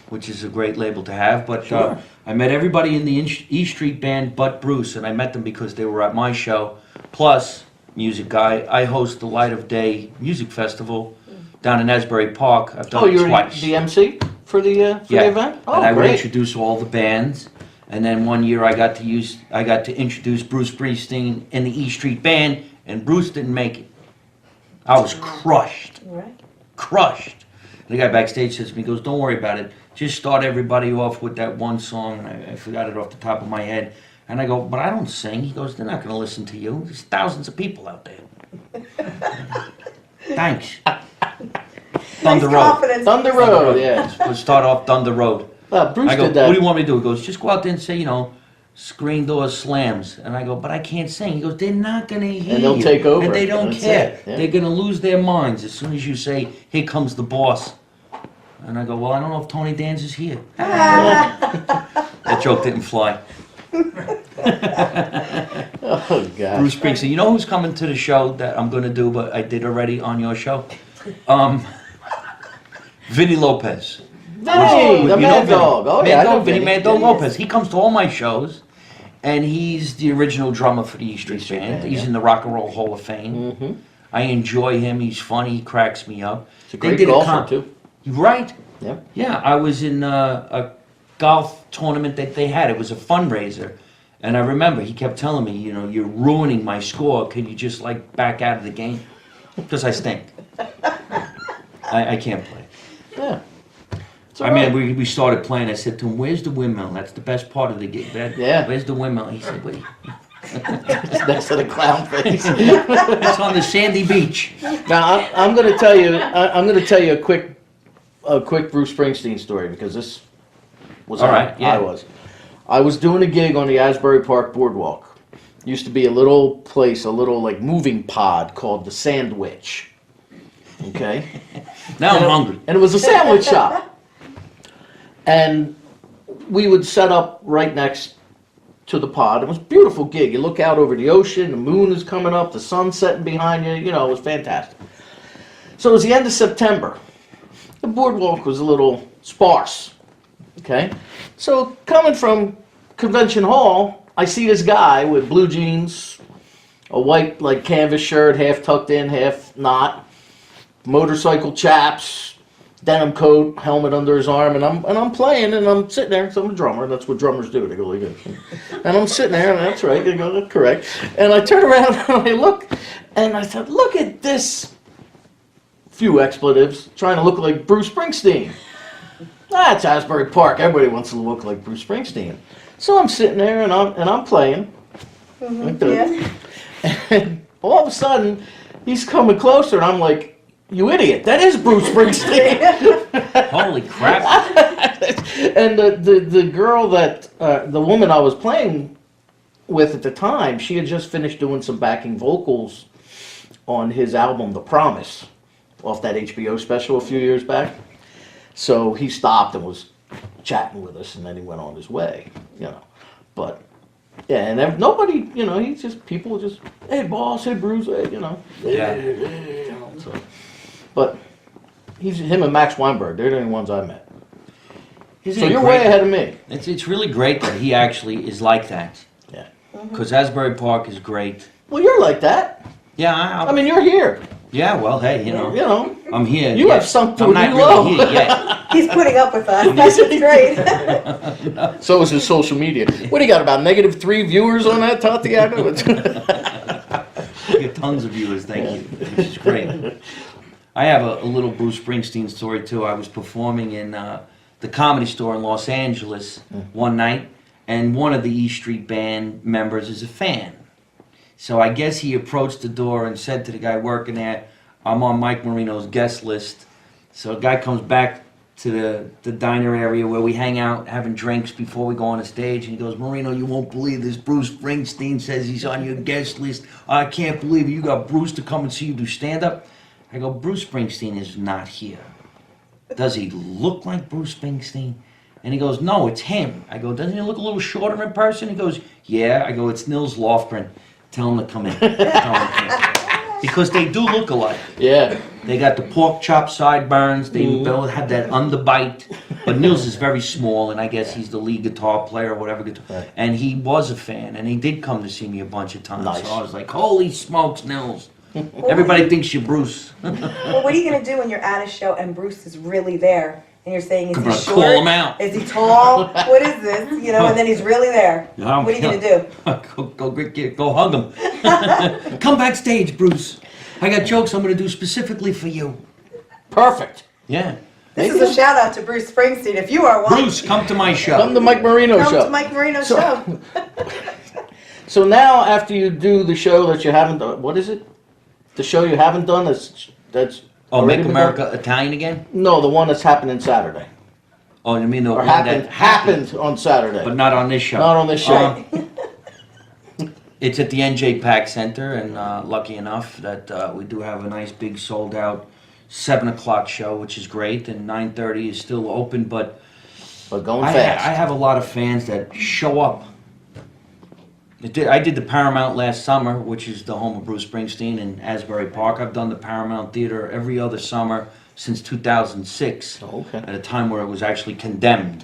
which is a great label to have. But Sure. I met everybody in the E Street band but Bruce, and I met them because they were at my show. Plus, music guy, I host the Light of Day Music Festival down in Asbury Park. I've done Oh, it you're twice. the MC for the event? Oh, and I would great. introduce all the bands. And then one year I got to introduce Bruce Springsteen in the E Street Band, and Bruce didn't make it. I was crushed, Right. crushed. The guy backstage says to me, he goes, "Don't worry about it. Just start everybody off with that one song." And I forgot it off the top of my head. And I go, "But I don't sing." He goes, "They're not going to listen to you. There's thousands of people out there." Thanks. Thunder Nice Road. confidence. Thunder Road, yeah. Let's start off Thunder Road. Bruce I go, did that. "What do you want me to do?" He goes, "Just go out there and say, you know, screen door slams." And I go, "But I can't sing." He goes, "They're not going to hear And they'll you. take over. And they don't That's care. it, yeah. They're going to lose their minds as soon as you say, 'Here comes the boss.'" And I go, "Well, I don't know if Tony Danza is here." That joke didn't fly. Oh, God. Bruce Springsteen. You know who's coming to the show that I'm going to do, but I did already on your show? Vinny Lopez. Vinny, the You know Mad Vinny. Dog. Oh, Mad yeah, I know Dog, Vinny Vinny. Mad Dog Lopez. He comes to all my shows, And he's the original drummer for the E Street Street Band. Band, He's yeah. in the Rock and Roll Hall of Fame. Mm-hmm. I enjoy him. He's funny. He cracks me up. He's a They great did golfer, too. Right? Yeah. Yeah, I was in a golf tournament that they had. It was a fundraiser. And I remember he kept telling me, you know, you're ruining my score. Can you just, like, back out of the game? Because I stink. I can't play. Yeah. It's all I right. mean, we started playing. I said to him, "Where's the windmill? That's the best part of the game. Yeah. Where's the windmill?" He said, "Wait, It's next to the clown face. it's on the sandy beach." Now I'm going to tell you. I'm going to tell you a quick Bruce Springsteen story because this was All how right, yeah. I was. I was doing a gig on the Asbury Park Boardwalk. Used to be a little place, a little like moving pod called the Sandwich. Okay. Now I'm hungry. And it was a sandwich shop. And we would set up right next to the pod. It was a beautiful gig. You look out over the ocean, the moon is coming up, the sun's setting behind you. You know, it was fantastic. So it was the end of September. The boardwalk was a little sparse. Okay? So coming from Convention Hall, I see this guy with blue jeans, a white like canvas shirt, half tucked in, half not, motorcycle chaps, denim coat, helmet under his arm, and I'm playing, and I'm sitting there, because I'm a drummer, that's what drummers do, they go like this. And I'm sitting there, and that's right, they go, that's correct. And I turn around, and I look, and I said, look at this, few expletives, trying to look like Bruce Springsteen. That's Asbury Park, everybody wants to look like Bruce Springsteen. So I'm sitting there, and I'm playing, like this. Yeah. And all of a sudden, he's coming closer, and I'm like, you idiot, that is Bruce Springsteen. Holy crap! And the girl that, the woman I was playing with at the time, she had just finished doing some backing vocals on his album, The Promise, off that HBO special a few years back. So he stopped and was chatting with us, and then he went on his way, you know. But, yeah, and nobody, you know, he's just, people just, hey, boss, hey, Bruce, hey, you know. Yeah. You know, so. But him and Max Weinberg, they're the only ones I met. Isn't So it you're great? way ahead of me. It's really great that he actually is like that. Yeah. Because Asbury Park is great. Well, you're like that. Yeah, I mean, you're here. yeah. Well, hey, You know, I'm here. you yeah. have sunk to I'm a not new really low. here yet. He's putting up with us. That's just great. So is his social media. What do you got, about -3 viewers on that, Tatiana? I get tons of viewers, thank you. Which is great. I have a little Bruce Springsteen story too. I was performing in the Comedy Store in Los Angeles one night, and one of the E Street Band members is a fan. So I guess he approached the door and said to the guy working there, "I'm on Mike Marino's guest list." So a guy comes back to the diner area where we hang out having drinks before we go on the stage, and he goes, "Marino, you won't believe this. Bruce Springsteen says he's on your guest list. I can't believe it. You got Bruce to come and see you do stand-up?" I go, "Bruce Springsteen is not here. Does he look like Bruce Springsteen?" And he goes, "No, it's him." I go, "Doesn't he look a little shorter in person?" He goes, "Yeah." I go, "It's Nils Lofgren. Tell him to come in." Tell him to come in. Because they do look alike. Yeah. They got the pork chop sideburns. They both have that underbite. But Nils is very small, and I guess he's the lead guitar player or whatever. Right. And he was a fan, and he did come to see me a bunch of times. Nice. So I was like, "Holy smokes, Nils. Everybody thinks you're Bruce." Well, what are you gonna do when you're at a show and Bruce is really there and you're saying, is I'm he gonna short? call him out. Is he tall? What is this? You know, and then he's really there. Yeah, What are you gonna do? Go hug him. Come backstage, Bruce. I got jokes I'm gonna do specifically for you. Perfect. Yeah. This is a shout out to Bruce Springsteen. If you are one, Bruce, come to my show. Come to Mike Marino come show. to Mike Marino's So- show. So now, after you do the show that you haven't done, what is it? The show you haven't done that's Oh, already Make been America done? Italian again? No, the one that's happening Saturday. Oh, you mean the Or one happened that happened on Saturday. but not on this show. Not on this show. It's at the NJ Pack Center, and lucky enough that we do have a nice big sold out 7 o'clock show, which is great, and 9:30 is still open, but But going I fast. have a lot of fans that show up. I did the Paramount last summer, which is the home of Bruce Springsteen in Asbury Park. I've done the Paramount Theater every other summer since 2006, Oh, okay. at a time where it was actually condemned.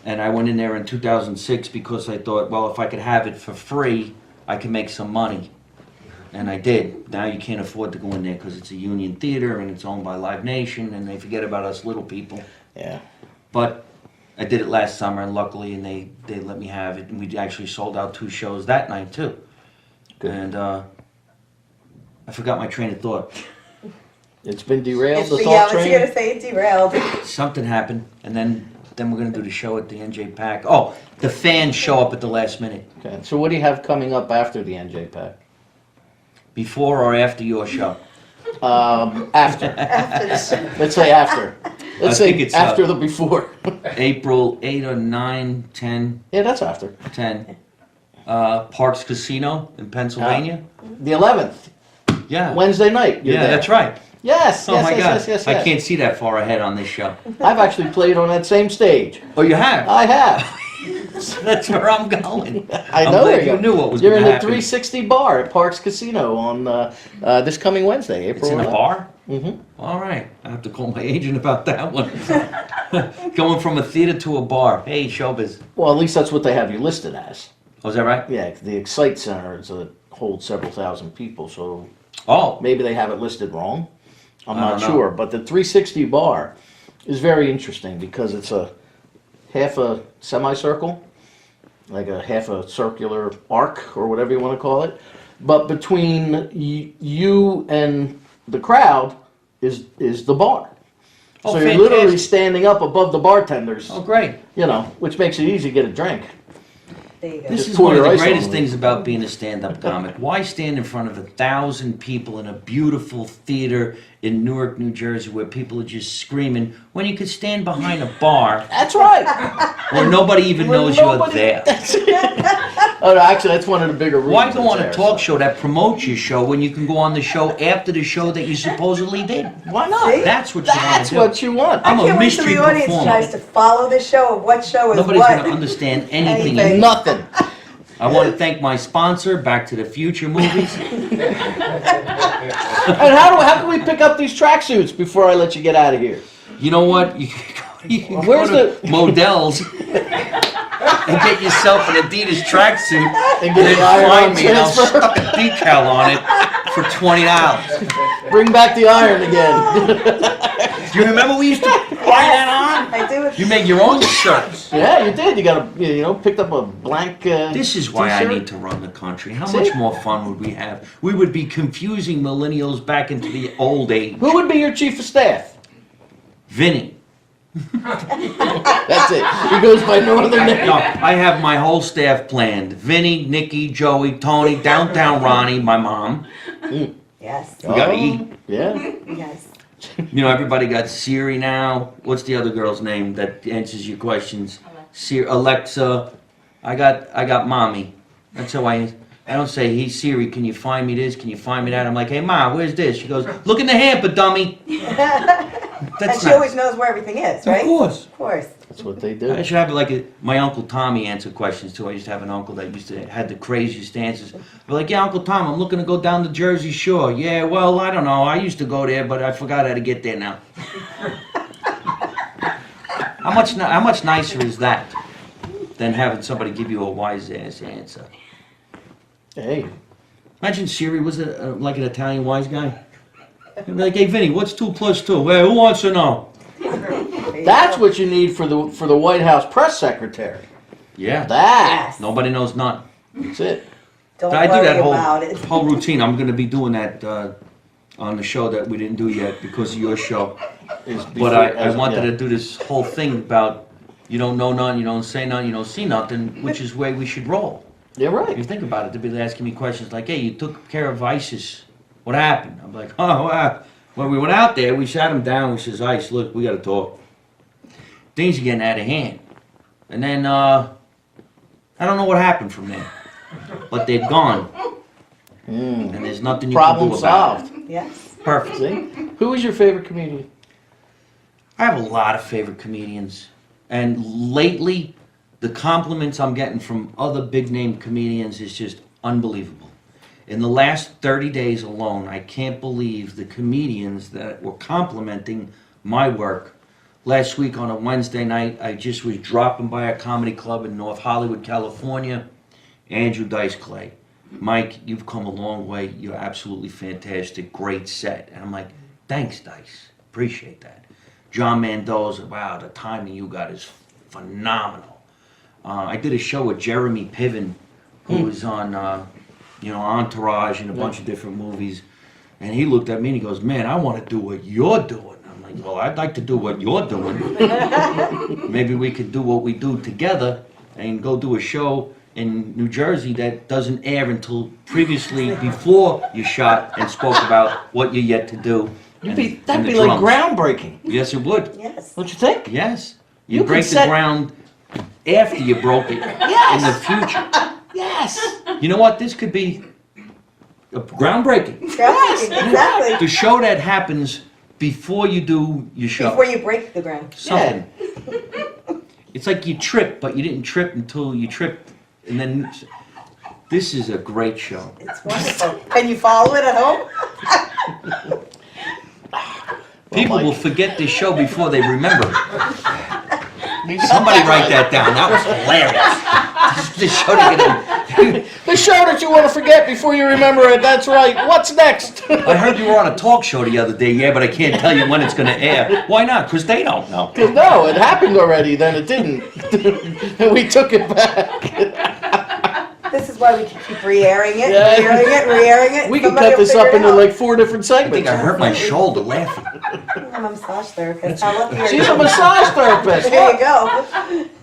And I went in there in 2006 because I thought, well, if I could have it for free, I could make some money. And I did. Now you can't afford to go in there because it's a union theater and it's owned by Live Nation and they forget about us little people. Yeah. But I did it last summer and luckily and they let me have it. And we actually sold out 2 shows that night too. Good. And I forgot my train of thought. It's been derailed, the Yeah, thought I was train? gonna say it derailed. Something happened and then we're going to do the show at the NJ Pack. Oh, the fans show up at the last minute. Okay, so what do you have coming up after the NJ Pack? Before or after your show? After. After the show. Let's say after. Let's think say it's, after the before. April 8 or 9, 10, Yeah, that's after. 10. Parks Casino in Pennsylvania. The 11th, Yeah. Wednesday night. You're Yeah, there. that's right. Yes, Oh yes, my yes, God. yes, yes, I yes. can't see that far ahead on this show. I've actually played on that same stage. Oh, you have? I have. That's where I'm going. I I'm know glad where you knew what was You're going in to the happen. 360 bar at Parks Casino on this coming Wednesday, April It's in a 11th. bar? Mm-hmm. All right. I have to call my agent about that one. Going from a theater to a bar. Hey, showbiz. Well, at least that's what they have you listed as. Oh, is that right? Yeah, the Excite Center is holds several thousand people, so Oh. maybe they have it listed wrong. I'm I not don't know. sure, but the 360 bar is very interesting because it's a half a semicircle, like a half a circular arc or whatever you want to call it. But between you and the crowd is the bar. Oh, So you're fantastic. literally standing up above the bartenders, Oh, great. you know, which makes it easy to get a drink. There you go. This Just is pour one of your the ice greatest on things about being a stand-up comic. Why stand in front of 1,000 people in a beautiful theater in Newark, New Jersey, where people are just screaming, when you could stand behind a bar That's right. where nobody even Where knows nobody- you're there? Oh, no, actually, that's one of the bigger reasons. Why go on it's a there, talk so. show that promotes your show when you can go on the show after the show that you supposedly did? Why not? See? That's what you want That's to do. what you want. I'm I a can't wait till mystery the audience performer. tries to follow the show of what show is Nobody's what. going to understand anything. Anything. Nothing. I want to thank my sponsor, Back to the Future movies. And how can we pick up these tracksuits before I let you get out of here? You know what? You can Where's go to Modell's and get yourself an Adidas tracksuit And and get then the iron-on find me and I'll transfer? stuck a decal on it for $20. Bring back the iron again. Do you remember we used to buy that I do on? it. You made your own shirts. Yeah, you did. You got picked up a blank. This is why I t-shirt. need to run the country. How See? much more fun would we have? We would be confusing millennials back into the old age. Who would be your chief of staff? Vinny. That's it. He goes by no other name. No, I have my whole staff planned. Vinny, Nikki, Joey, Tony, Downtown Ronnie, my mom. Yes. We gotta eat. Yeah. Yes. You know, everybody got Siri now. What's the other girl's name that answers your questions? Alexa. I got Mommy. That's how I don't say, hey Siri, can you find me this? Can you find me that? I'm like, hey Ma, where's this? She goes, look in the hamper, dummy. And That's she always knows where everything is, right? Of course. Of course. That's what they I do. should have my Uncle Tommy answer questions too. I used to have an uncle that had the craziest answers. But like, yeah, Uncle Tom, I'm looking to go down the Jersey Shore. Yeah, well, I don't know. I used to go there, but I forgot how to get there now. How much nicer is that than having somebody give you a wise ass answer? Hey. Imagine Siri was like an Italian wise guy. He'd be like, hey Vinny, what's 2 + 2? Hey, who wants to know? There you That's go. what you need for the White House press secretary. Yeah. That. Yes. Nobody knows none. That's it. Don't I do worry that about it. whole routine. I'm going to be doing that on the show that we didn't do yet because of your show. But I wanted to do this whole thing about you don't know none, you don't say none, you don't see nothing, which is the way we should roll. You're If you right. think about it, they'll be asking me questions like, hey, you took care of ISIS. What happened? I'm like, oh, when we went out there, we sat him down. We says, Ice, look, we got to talk. Things are getting out of hand. And then, I don't know what happened from there. But they've gone. And there's nothing you Problem can do about solved. Yes. it. Perfect. See? Who is your favorite comedian? I have a lot of favorite comedians. And lately, the compliments I'm getting from other big-name comedians is just unbelievable. In the last 30 days alone, I can't believe the comedians that were complimenting my work, last week on a Wednesday night, I just was dropping by a comedy club in North Hollywood, California. Andrew Dice Clay. Mike, you've come a long way. You're absolutely fantastic. Great set. And I'm like, thanks, Dice. Appreciate that. John Mendoza, wow, the timing you got is phenomenal. I did a show with Jeremy Piven, who was on, Entourage and a bunch of different movies. And he looked at me and he goes, man, I want to do what you're doing. I'm like, well, I'd like to do what you're doing. Maybe we could do what we do together and go do a show in New Jersey that doesn't air until before you shot and spoke about what you're yet to do. That'd be like groundbreaking. Yes, it would. Yes. Don't you think? Yes. You break the ground after you broke it in the future. Yes. You know what? This could be groundbreaking. Exactly. The show that happens before you do your show. Before you break the ground. Something. It's like you tripped, but you didn't trip until you tripped. And then, this is a great show. It's wonderful. Can you follow it at home? People will forget this show before they remember it. Somebody write that down. That was hilarious. The show that you want to forget before you remember it. That's right. What's next? I heard you were on a talk show the other day. Yeah, but I can't tell you when it's going to air. Why not? Because they don't know. No, it happened already. Then it didn't. And we took it back. This is why we can keep re-airing it, re-airing it. We can cut this up into like 4 different I think segments. I hurt my shoulder laughing. I'm a massage therapist. How lucky are She's you? a massage therapist. There you go.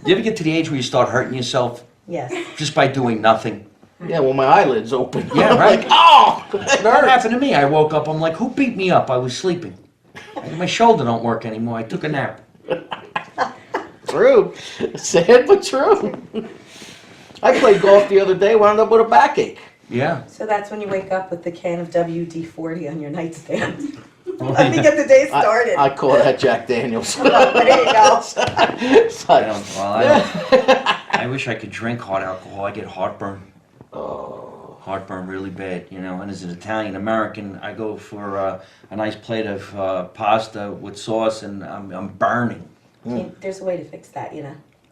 You ever get to the age where you start hurting yourself Yes. just by doing nothing? Yeah, well, my eyelids open. Yeah, right. Like, oh, That happened to me. I woke up, I'm like, who beat me up? I was sleeping. My shoulder don't work anymore. I took a nap. True. Sad but true. I played golf the other day, wound up with a backache. Yeah. So that's when you wake up with the can of WD-40 on your nightstand. Let me get the day started. I call that Jack Daniels. There you go. It's like, I wish I could drink hot alcohol. I get heartburn. oh, Heartburn really bad, And as an Italian American, I go for a nice plate of pasta with sauce, and I'm burning. There's a way to fix that,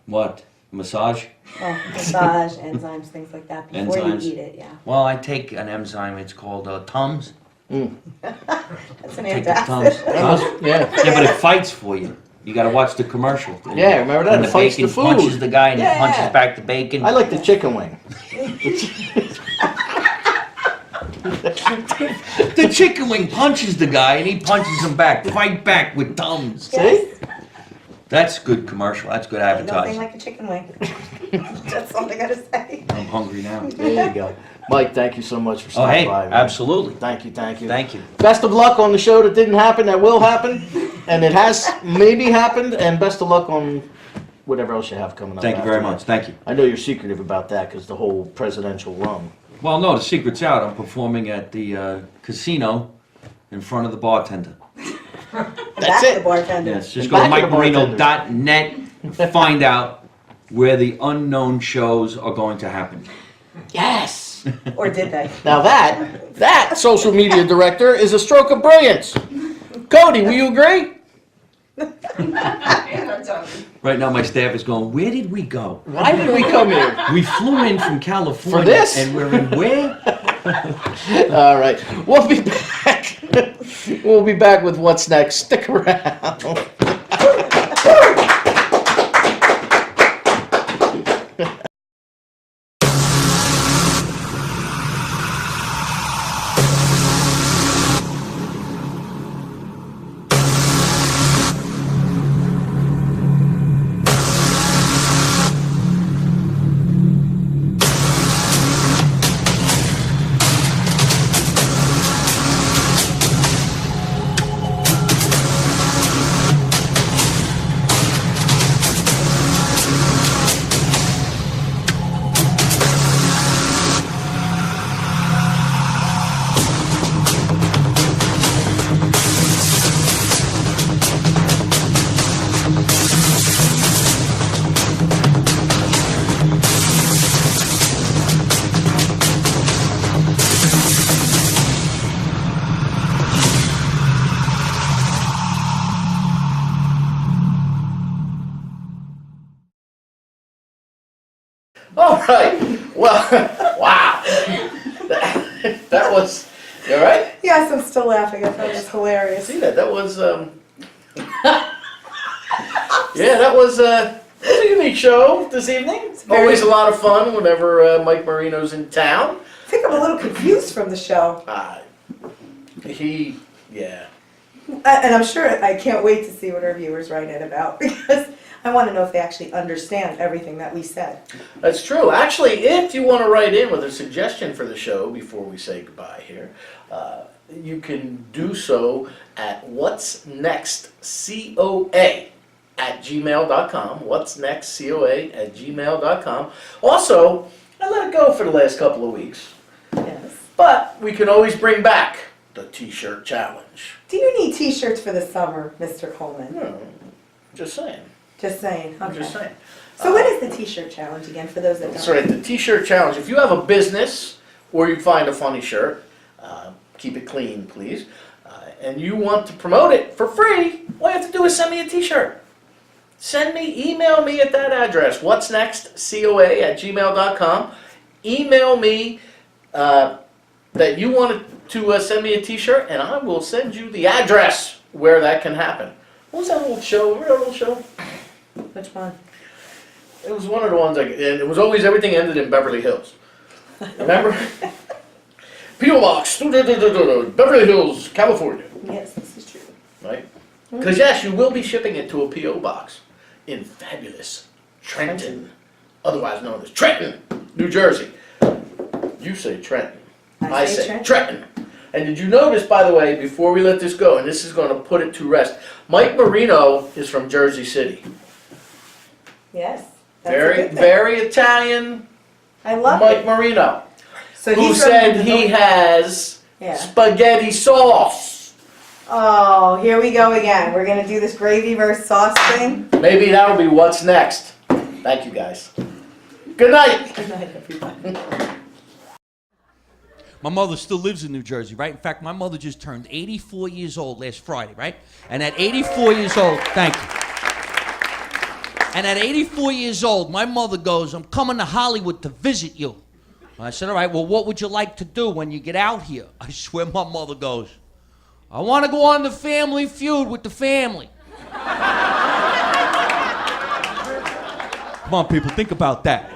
What? Massage? Well, massage, enzymes, things like that before Enzymes. you eat it, yeah. Well, I take an enzyme. It's called Tums. That's an Take the Tums. antacid. yeah. Yeah, but it fights for you. You got to watch the commercial. Yeah, remember that? When It the fights the bacon food. punches the guy and Yeah. he punches back the bacon. I like the chicken wing. The chicken wing punches the guy and he punches him back. Fight back with Tums. See? That's good commercial. That's good Ain't nothing advertising. like a chicken wing. That's all I gotta say. I'm hungry now. There you go. Mike, thank you so much for Oh, stopping hey, by. Man. absolutely. Thank you. Thank you. Best of luck on the show that didn't happen, that will happen, and it has maybe happened, and best of luck on whatever else you have coming up. Thank you after very that. much. Thank you. I know you're secretive about that because the whole presidential run. Well, no, the secret's out. I'm performing at the casino in front of the bartender. That's it. the bartender. Yes, just And go to back of the MikeMarino.net and find out where the unknown shows are going to happen. Yes. Or did they? Now that social media director is a stroke of brilliance. Cody, will you agree? Right now, my staff is going, where did we go? Why did we come here? We flew in from California. For this? And we're in where? All right, we'll be back. We'll be back with what's next. Stick around. All right. Well, wow. That was, you all right? Yes, I'm still laughing. I thought it was hilarious. See that? That was, yeah, that was a unique show this evening. very- Always a lot of fun whenever Mike Marino's in town. I think I'm a little confused from the show. Yeah. And I'm sure I can't wait to see what our viewers write in about because I want to know if they actually understand everything that we said. That's true. Actually, if you want to write in with a suggestion for the show before we say goodbye here, you can do so at whatsnextcoa@gmail.com. whatsnextcoa@gmail.com. Also, I let it go for the last couple of weeks, Yes. but we can always bring back the T-shirt challenge. Do you need T-shirts for the summer, Mr. Coleman? Just saying. Just saying. I'm Okay. just saying. So what is the T-shirt challenge again for those that don't? That's right, the T-shirt challenge. If you have a business or you find a funny shirt, keep it clean, please, and you want to promote it for free, all you have to do is send me a T-shirt. Email me at that address, whatsnextcoa@gmail.com. Email me that you wanted to send me a T-shirt, and I will send you the address where that can happen. What was that little show? Remember that little show? Which one? It was one of the ones, and it was always everything ended in Beverly Hills. Remember? P.O. Box, Beverly Hills, California. Yes, this is true. Right? Because yes, you will be shipping it to a P.O. Box in fabulous Trenton, otherwise known as Trenton, New Jersey. You say Trenton. I say Trenton. And did you notice, by the way, before we let this go, and this is going to put it to rest, Mike Marino is from Jersey City. Yes. That's a Very, good thing. very Italian I love Mike it. Marino, So who he's from said the he North- has Yeah. spaghetti sauce. Oh, here we go again. We're gonna do this gravy versus sauce thing. Maybe that'll be what's next. Thank you, guys. Good night. Good night, everybody. My mother still lives in New Jersey, right? In fact, my mother just turned 84 years old last Friday, right? And at 84 years old, thank you. And at 84 years old, my mother goes, I'm coming to Hollywood to visit you. I said, all right, well, what would you like to do when you get out here? I swear my mother goes, I want to go on the Family Feud with the family. Come on, people, think about that.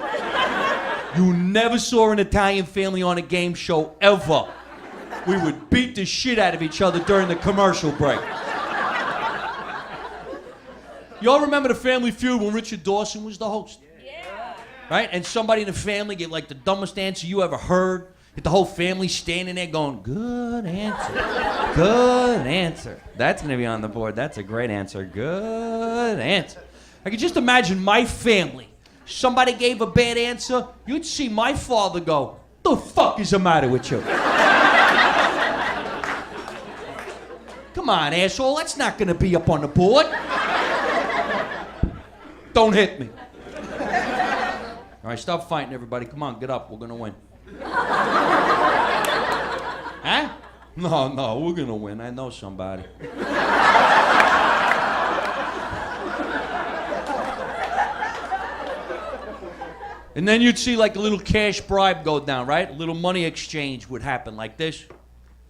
You never saw an Italian family on a game show, ever. We would beat the shit out of each other during the commercial break. Y'all remember the Family Feud when Richard Dawson was the host? Yeah. Right? And somebody in the family gave like the dumbest answer you ever heard. With the whole family standing there going, good answer. Good answer. That's going to be on the board. That's a great answer. Good answer. I could just imagine my family. Somebody gave a bad answer, you'd see my father go, the fuck is the matter with you? Come on, asshole, that's not gonna be up on the board. Don't hit me. All right, stop fighting, everybody. Come on, get up, we're gonna win. Huh? No, we're gonna win. I know somebody. And then you'd see like a little cash bribe go down, right? A little money exchange would happen like this.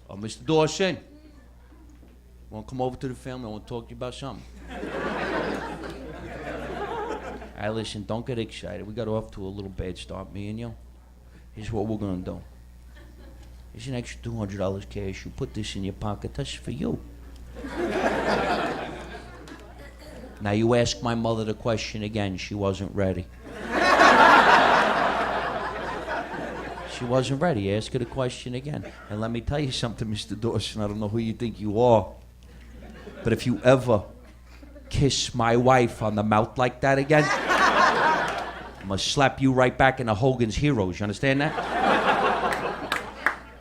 Oh, Mr. Dawson, want to come over to the family? I want to talk to you about something. All right, listen, don't get excited. We got off to a little bad start, me and you. Here's what we're going to do. Here's an extra $200 cash. You put this in your pocket. That's for you. Now you ask my mother the question again. She wasn't ready. She wasn't ready. Ask her the question again. And let me tell you something, Mr. Dawson. I don't know who you think you are. But if you ever kiss my wife on the mouth like that again, I'm going to slap you right back into Hogan's Heroes. You understand that?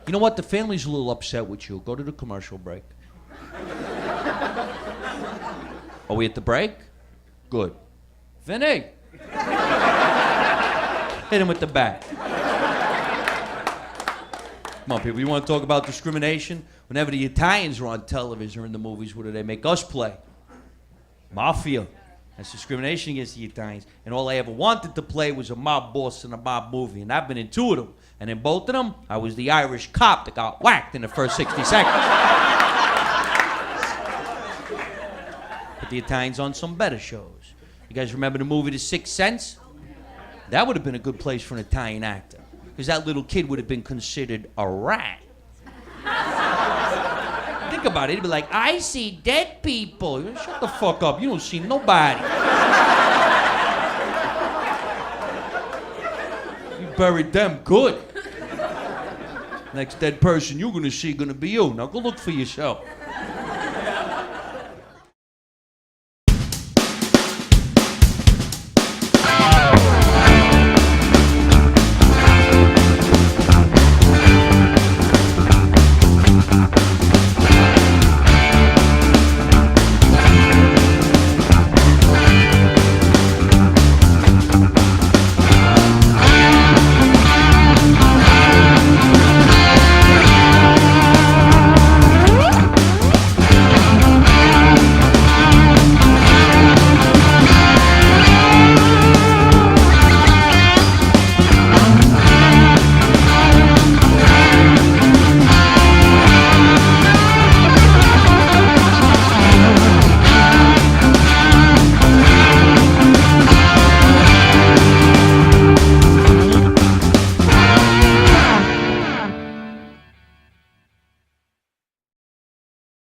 You know what? The family's a little upset with you. Go to the commercial break. Are we at the break? Good. Vinny! Hit him with the bat. Come on, people. You want to talk about discrimination? Whenever the Italians are on television or in the movies, what do they make us play? Mafia. That's discrimination against the Italians. And all I ever wanted to play was a mob boss in a mob movie. And I've been in 2 of them. And in both of them, I was the Irish cop that got whacked in the first 60 seconds. But the Italians on some better shows. You guys remember the movie The Sixth Sense? That would have been a good place for an Italian actor. Because that little kid would have been considered a rat. Think about it. He'd be like, I see dead people. Shut the fuck up. You don't see nobody. You buried them good. Next dead person you're gonna see gonna be you. Now go look for yourself.